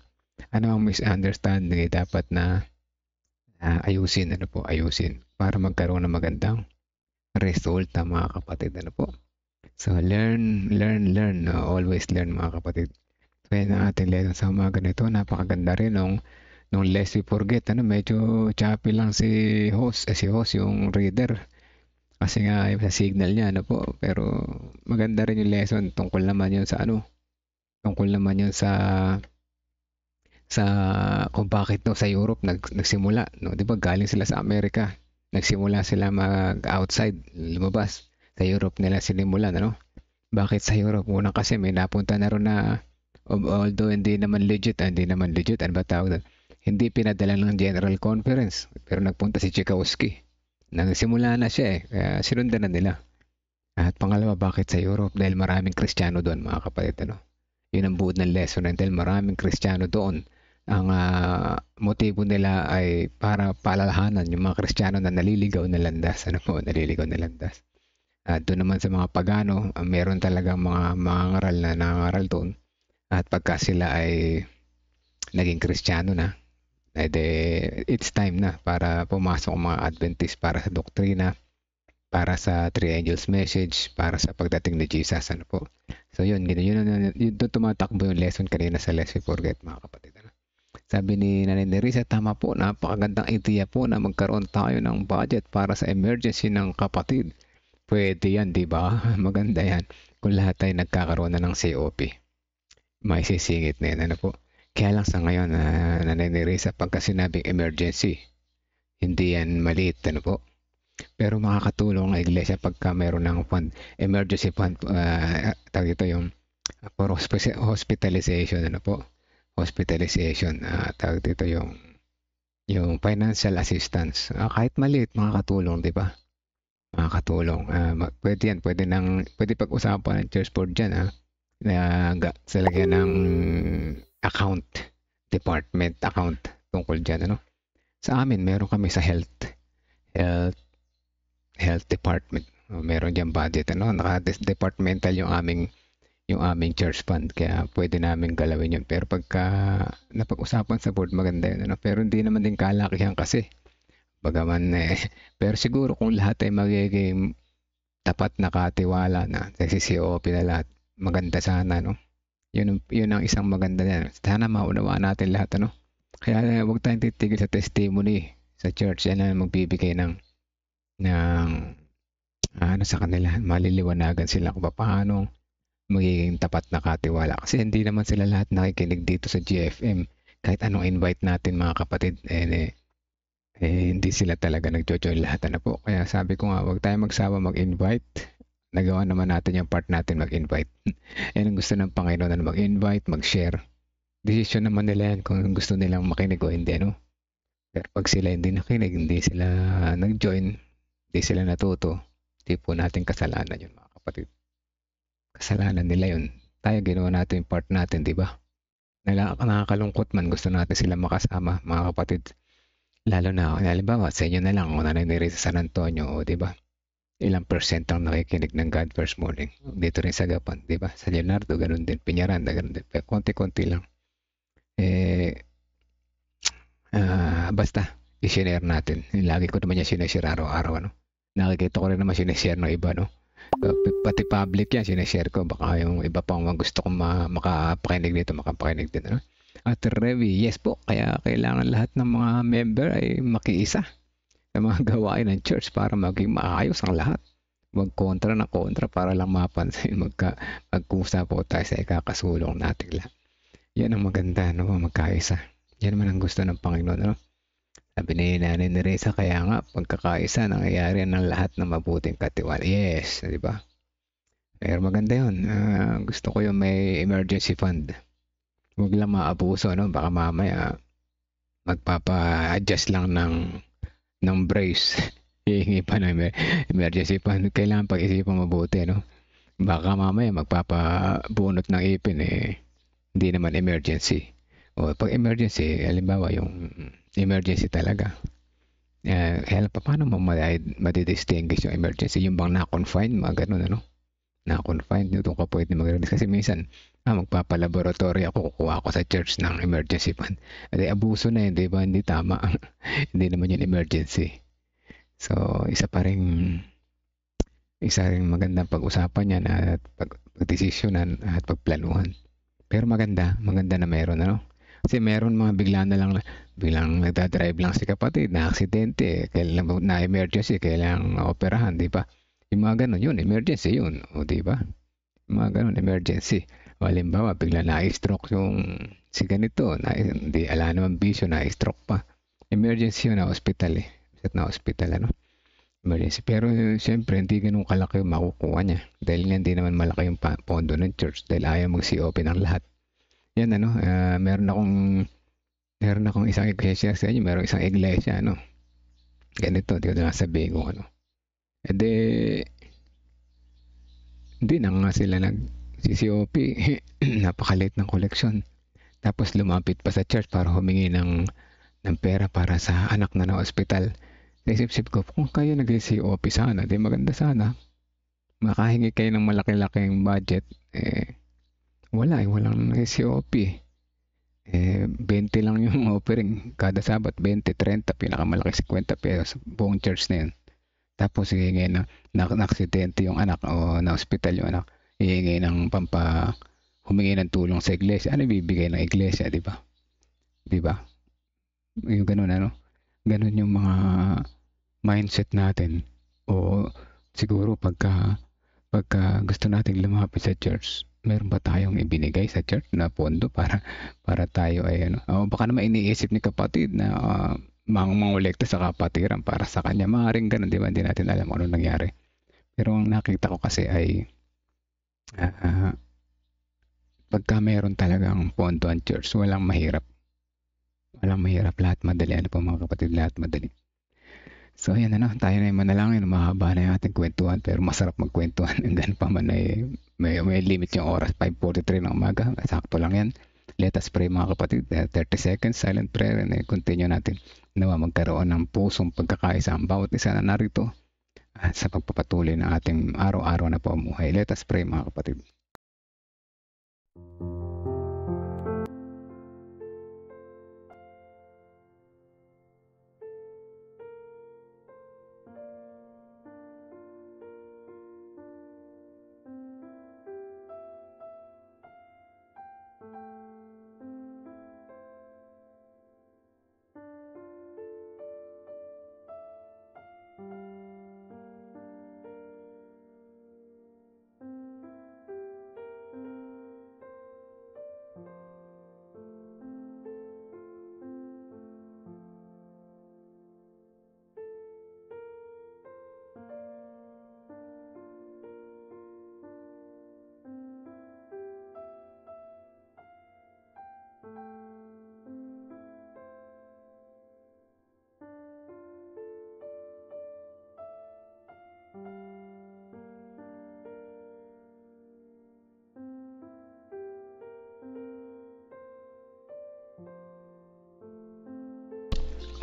G: Ano ang misunderstanding dapat na ayusin, ayusin para magkaroon ng magandang resulta, mga kapatid. Po. So learn, always learn, mga kapatid. So yan ang ating lesson sa umaga nito. Napakaganda rin nung lest we forget, medyo choppy lang si host yung reader. Kasi nga sa signal niya, po. Pero maganda rin yung lesson tungkol naman yun sa kung bakit sa Europe nagsimula, di ba galing sila sa Amerika, nagsimula sila mag-outside, lumabas sa Europe nila sinimulan, Bakit sa Europe? Una kasi may napunta na rin na, although hindi naman legit, ano ba tawag doon? Hindi pinadala ng General Conference, pero nagpunta si Tchaikovsky. Nagsimula na siya kaya sinundan na nila. At pangalawa, bakit sa Europe? Dahil maraming Kristiyano doon, mga kapatid. Yun ang buod ng lesson, dahil maraming Kristiyano doon. Ang motibo nila ay para paalalahanan yung mga Kristiyano na naliligaw na landas. Naliligaw na landas. At doon naman sa mga pagano, meron talagang mga ngaral na nangangaral doon. At pagka sila ay naging Kristiyano na, it's time na para pumasok ang mga Adventist para sa doktrina, para sa Three Angels Message, para sa pagdating ni Jesus. So yun tumatakbo yung lesson kanina sa Lest We Forget, mga kapatid. Sabi ni Nanay Nerissa, tama po, napakagandang idea po na magkaroon tayo ng budget para sa emergency ng kapatid. Pwede yan, di ba? Maganda yan. Kung lahat tayo nagkakaroon na ng COP, may sisingit na yan. Kaya lang sa ngayon, Nanay Nerissa, pagka sinabing emergency, hindi yan maliit. Pero makakatulong ang iglesia pagka meron ng fund, emergency fund, tawag ito yung for hospitalization, hospitalization, tawag dito yung financial assistance. Kahit maliit, makakatulong, di ba? Makakatulong. Pwede pag-usapan ng church board dyan, sa lagyan ng account tungkol dyan. Sa amin, meron kami sa health department. Meron dyan budget. Naka-departmental yung aming church fund, kaya pwede namin galawin yun. Pero pagka napag-usapan sa board, maganda yun. Pero hindi naman din kalakihan kasi. Bagaman pero siguro kung lahat ay magiging tapat na katiwala na, COP na lahat, maganda sana, Yun ang isang maganda yan. Sana maunawaan natin lahat, Kaya huwag tayong titigil sa testimony sa church. Yan ang magbibigay ng sa kanila. Maliliwanagan sila kung paano magiging tapat na katiwala. Kasi hindi naman sila lahat nakikinig dito sa GFM. Kahit anong invite natin, mga kapatid, hindi sila talaga nag-join lahat. Kaya sabi ko nga, huwag tayong magsawa mag-invite. Nagawa naman natin yung part natin mag-invite. Yan ang gusto ng Panginoon, na mag-invite, mag-share. Decision naman nila yan kung gusto nilang makinig o hindi. Pero pag sila hindi nakinig, hindi sila nag-join, hindi sila natuto, hindi po natin kasalanan yun, mga kapatid. Kasalanan nila yun. Tayo ginawa natin yung part natin, di ba? Nakakalungkot man, gusto natin sila makasama, mga kapatid. Lalo na, halimbawa, sa inyo na lang, kung Nanay Nerissa sa San Antonio, di ba? Ilang percent ang nakikinig ng God First Morning. Dito rin sa Gapan, di ba? Sa Leonardo, ganun din. Piñaranda, ganun din. Pero konti-konti lang. Basta, i-share natin. Lagi ko naman yung sinashare araw-araw, Nakikita ko rin naman sinashare ng iba, Pati public yan, sinashare ko. Baka yung iba pang gusto kong makapakinig dito, makapakinig din, At Revi, yes po, kaya kailangan lahat ng mga member ay makiisa sa mga gawain ng church para maging maayos ang lahat. Huwag kontra na kontra para lang mapansin. Magkusa po tayo sa ikakasulong natin lahat. Yan ang maganda, magkaisa. Yan naman ang gusto ng Panginoon, Sabi ni Nanay Nerissa, kaya nga, pagkakaisa, nangyayari ng lahat ng mabuting katiwala. Yes, di ba? Pero maganda yun. Gusto ko yung may emergency fund. Huwag lang maabuso, Baka mamaya magpapa-adjust lang ng brace. Hihingi pa ng emergency fund. Kailangan pag-isipan mabuti, Baka mamaya magpapabunot ng ipin, hindi naman emergency. O pag emergency, halimbawa yung emergency talaga. Paano mo madidistinguish yung emergency? Yung bang na-confine, mga ganun, Na-confine, doon ka pwede mag-release. Kasi minsan, magpapalaboratory ako, kukuha ako sa church ng emergency fund. Abuso na yun, di ba? Hindi tama. Hindi naman yun emergency. So, isa ring magandang pag-usapan yan at pag-desisyonan at pagplanuhan. Pero maganda na meron, Kasi meron mga biglang nagdadrive lang si kapatid, na aksidente, kailangan na emergency, kailangan operahan, di ba? Yung mga ganun, yun, emergency yun, di ba? Yung mga ganun, emergency. O halimbawa, bigla na-stroke yung si ganito, hindi, ala naman bisyo, na-stroke pa. Emergency yun, na hospital, na hospital, emergency. Pero siyempre, hindi ganun kalaki yung makukuha niya. Dahil nga hindi naman malaki yung pondo ng church dahil ayaw mag-COP ng lahat. Yan meron akong isang iglesia sa inyo, meron isang iglesia, ganito, di ko na sabihin kung ano. Hindi na nga sila nag-COP, napakalit ng koleksyon. Tapos lumapit pa sa church para humingi ng pera para sa anak na ospital. Naisip-sip ko, kung kayo nag-COP sana, di maganda sana. Makahingi kayo ng malaki-laking budget, walang COP. 20 lang yung offering kada Sabat, 20, 30, pinakamalaki 50 pesos buong church na yun. Tapos hihingi na aksidente yung anak o na hospital yung anak, hihingi ng humingi ng tulong sa iglesia. Ano bibigay ng iglesia, di ba? Yung ganun, ganun yung mga mindset natin. O siguro pagka gusto nating lumapit sa church, meron ba tayong ibinigay sa church na pondo para tayo ay baka naman iniisip ni kapatid na mangolekta sa kapatiran para sa kanya. Maaaring ganun, di ba? Hindi natin alam ano nangyari. Pero ang nakita ko kasi ay pagka meron talagang pondo ang church, walang mahirap. Lahat madali. Ano po mga kapatid, lahat madali. So yan tayo na yung manalangin. Mahaba na yung ating kwentuhan, pero masarap magkwentuhan. Hanggang pa man ay may limit yung oras, 5:43 ng umaga. Sakto lang yan. Let us pray mga kapatid. 30 seconds silent prayer, and continue natin. Nawa magkaroon ng pusong pagkakaisa ang bawat isa na narito sa pagpapatuloy ng ating araw-araw na pamumuhay. Let us pray mga kapatid.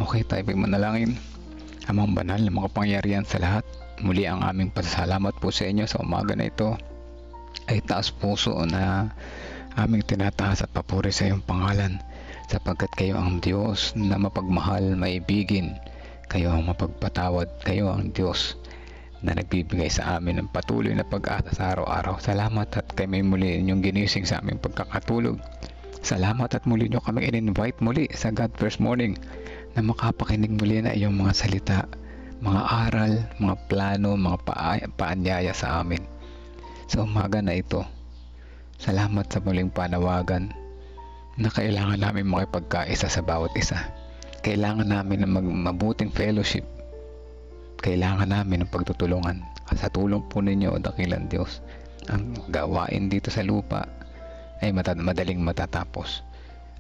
G: Okay, tayo ay manalangin. Amang banal na makapangyarihan sa lahat, muli ang aming pasasalamat po sa inyo sa umaga na ito ay taas puso na aming tinataas at papuri sa iyong pangalan, sapagkat kayo ang Diyos na mapagmahal, maibigin, kayo ang mapagpatawad, kayo ang Diyos na nagbibigay sa amin ng patuloy na pag-asa sa araw-araw. Salamat at kami muli inyong ginising sa aming pagkakatulog. Salamat at muli nyo kami in-invite muli sa God First Morning na makapakinig muli na iyong mga salita, mga aral, mga plano, mga paanyaya sa amin. Sa umaga na ito, salamat sa muling panawagan na kailangan namin makipagkaisa sa bawat isa. Kailangan namin ng mabuting fellowship. Kailangan namin ng pagtutulungan. Sa tulong po ninyo, o dakilang Diyos, ang gawain dito sa lupa ay madaling matatapos.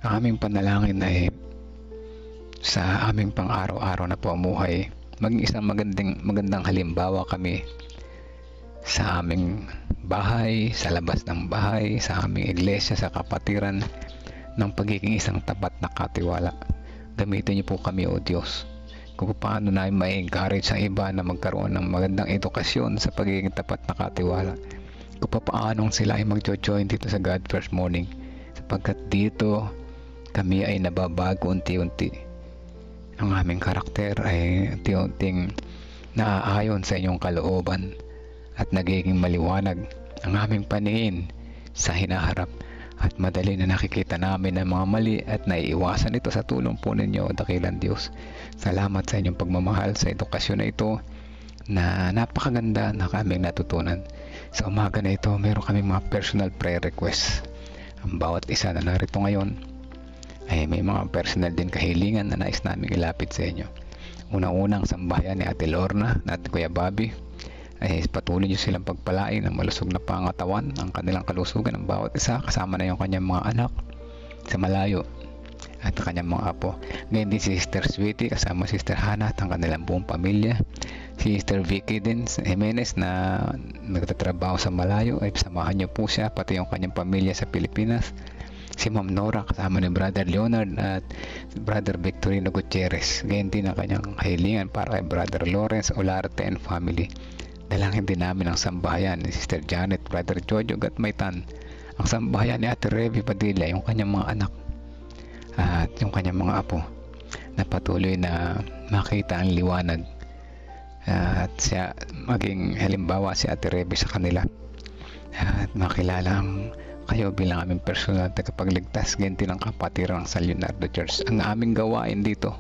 G: Ang aming panalangin ay sa aming pang-araw-araw na pamumuhay, maging isang magandang halimbawa kami sa aming bahay, sa labas ng bahay, sa aming iglesia, sa kapatiran, ng pagiging isang tapat na katiwala. Gamitin niyo po kami, O Diyos, kung paano namin ma-encourage ang iba na magkaroon ng magandang edukasyon sa pagiging tapat na katiwala. Kung paano sila ay mag-join dito sa God First Morning, sapagkat dito kami ay nababago unti-unti. Ang aming karakter ay unti-unting naaayon sa inyong kalooban at nagiging maliwanag ang aming paningin sa hinaharap at madali na nakikita namin ang mga mali at naiiwasan ito sa tulong po ninyo, dakilang Diyos. Salamat sa inyong pagmamahal sa edukasyon na ito na napakaganda na kaming natutunan. Sa umaga na ito, meron kaming mga personal prayer requests. Ang bawat isa na narito ngayon ay may mga personal din kahilingan na nais namin ilapit sa inyo. unang-unang sambahayan ni Ate Lorna at Kuya Bobby. Ay patuloy niyo silang pagpalain ng malusog na pangatawan, ang kanilang kalusugan ng bawat isa, kasama na yung kanyang mga anak sa malayo at kanyang mga apo. Ngayon din si Sister Sweetie kasama Sister Hannah at ang kanilang buong pamilya. Si Sister Vicky din Jimenez na nagtatrabaho sa malayo, ay samahan niyo po siya pati yung kanyang pamilya sa Pilipinas. Si Ma'am Nora kasama ni Brother Leonard at Brother Victorino Gutierrez. Ngayon din ang kanyang kahilingan para kay Brother Lawrence Olarte and family. Dalangin din namin ang sambahayan ni Sister Janet, Brother Jojo Gatmaytan, ang sambahayan ni Ate Revy Padilla, yung kanyang mga anak at yung kanyang mga apo, na patuloy na makita ang liwanag at siya maging halimbawa si Ate Revy sa kanila at makilala kayo bilang aming personal na tagapagligtas. Ganyan din ang kapatiran ng San Leonardo Church. Ang aming gawain dito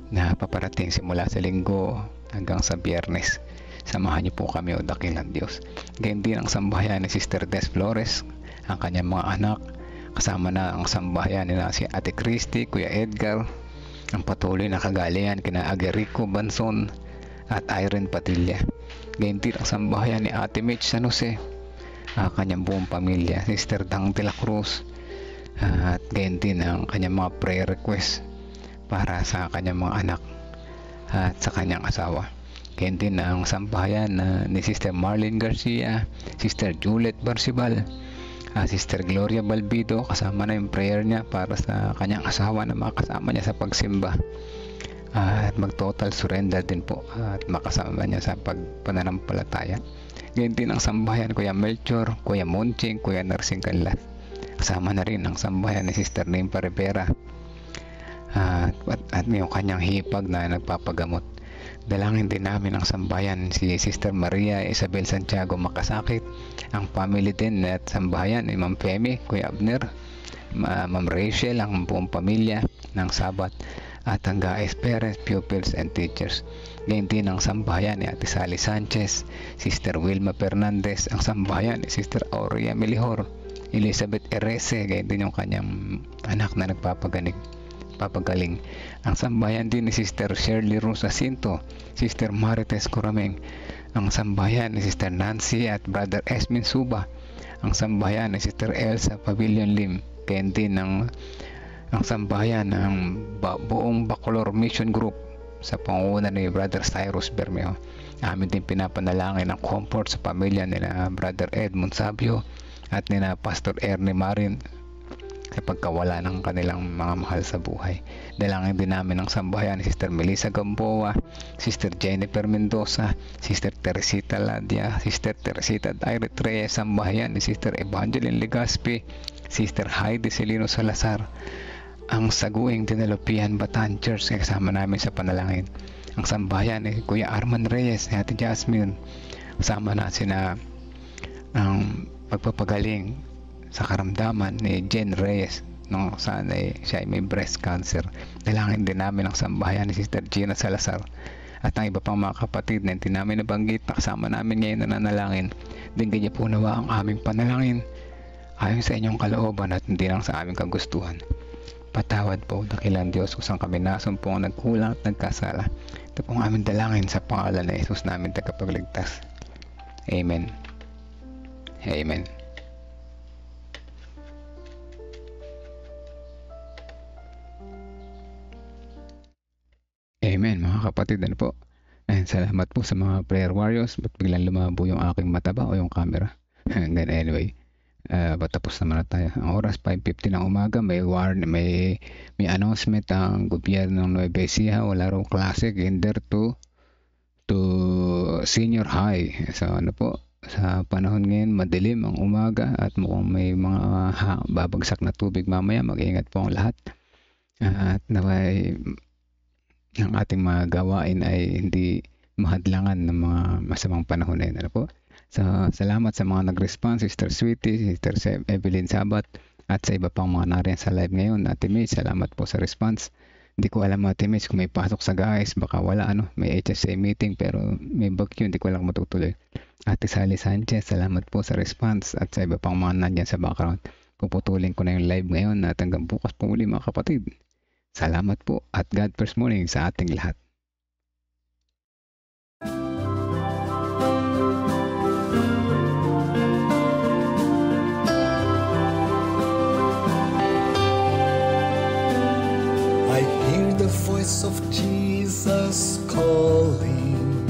G: na paparating simula sa linggo hanggang sa Biyernes, samahan niyo po kami, o dakilang Diyos. Ganyan din ang sambahayan ni Sister Des Flores, ang kanyang mga anak, kasama na ang sambahayan nila si Ate Christy, Kuya Edgar, ang patuloy na kagalingan kina Agerico Banson at Irene Padilla. Ganyan din ang sambahayan ni Ate Mitch San Jose, ang kanyang buong pamilya, Sister Dang de la Cruz, at ganyan din ang kanyang mga prayer request para sa kanyang mga anak at sa kanyang asawa. Ganyan din ang sambahayan ni Sister Marlene Garcia, Sister Juliet Barcibal, Sister Gloria Balbido, kasama na yung prayer niya para sa kanyang asawa na makasama niya sa pagsimba at mag-total surrender din po at makasama niya sa pananampalataya. Ganyan din ang sambahayan Kuya Melchor, Kuya Monching, Kuya Narsing Canlas. Kasama na rin ang sambahayan ni Sister Nimpa Rivera at yung kanyang hipag na nagpapagamot. Dalangin din namin ang sambahayan si Sister Maria Isabel Santiago Makasakit, ang family din at sambahayan ni Ma'am Femi, Kuya Abner, Ma'am Rachel, ang buong pamilya ng Sabat at ang guys, parents, pupils and teachers. Ganyan din ang sambahayan ni Ate Sally Sanchez, Sister Wilma Fernandez, ang sambahayan ni Sister Aurea Melihor, Elizabeth Erese, ganyan din yung kanyang anak na nagpapagaling. Ang sambahayan din ni Sister Shirley Rosa Cinto, Sister Marites Corameng, ang sambahayan ni Sister Nancy at Brother Esmin Suba, ang sambahayan ni Sister Elsa Pavilion Lim, ganyan din ang sambahayan ng buong Bacolor Mission Group sa pangunguna ni Brother Cyrus Bermejo. Amin din pinapanalangin ang comfort sa pamilya nila Brother Edmund Sabio at nila Pastor Ernie Marin sa pagkawala ng kanilang mga mahal sa buhay. Dalangin din namin ang sambahayan ni Sister Melissa Gamboa, Sister Jennifer Mendoza, Sister Teresita Ladia, Sister Teresita Dairet Reyes, sambahayan ni Sister Evangeline Legaspi, Sister Heidi Celino Salazar, ang Saguing Dinalupian Batan Church, kasama namin sa panalangin. Ang sambahayan ni Kuya Arman Reyes, ni Ate Jasmine, kasama na sina ang pagpapagaling sa karamdaman ni Jen Reyes nung saan siya ay may breast cancer. Dalangin din namin ang sambahayan ni Sister Gina Salazar at ang iba pang mga kapatid na hindi namin nabanggit na kasama namin ngayon na nanalangin. Dinggin niyo po nawa ang aming panalangin ayon sa inyong kalooban at hindi lang sa aming kagustuhan. Patawad po, dakilang Diyos, kung saan kami nasumpong nagkulang at nagkasala. Ito pong aming dalangin sa pangalan ni Jesus namin tagapagligtas. Amen. Amen. Amen mga kapatid, ano po. Salamat po sa mga prayer warriors. Ba't biglang lumabo yung aking mata ba o yung camera? Then anyway, patapos naman na tayo. Ang oras 5:50 ng umaga, may announcement ang gobyerno ng Nueva Ecija, wala raw klase kinder to senior high. So ano po, sa panahon ngayon madilim ang umaga at mukhang may mga babagsak na tubig mamaya. Mag-ingat po ang lahat. At naway ang ating mga gawain ay hindi mahadlangan ng mga masamang panahon na yun. Ano po? So, salamat sa mga nag-response, Sister Sweetie, Sister Evelyn Sabat, at sa iba pang mga nariyan sa live ngayon. Ate Mitch, salamat po sa response. Hindi ko alam Ate Mitch kung may pasok sa guys, baka wala may HSA meeting pero may bagyo, hindi ko lang matutuloy. Ate Sally Sanchez, salamat po sa response at sa iba pang mga nandyan sa background. Puputulin ko na yung live ngayon at hanggang bukas po muli mga kapatid. Salamat po at God first morning sa ating lahat.
N: voice of Jesus calling,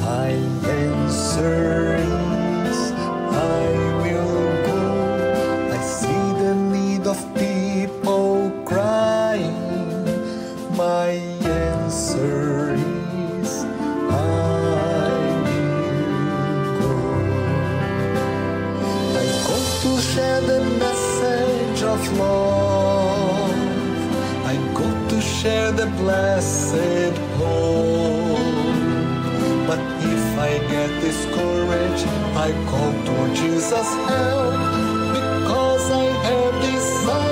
N: my answer is I will go. I see the need of people crying, my answer is I will go. I go to share the message of love, I go to share the blessed hope. But if I get discouraged, I call to Jesus' help, because I have decided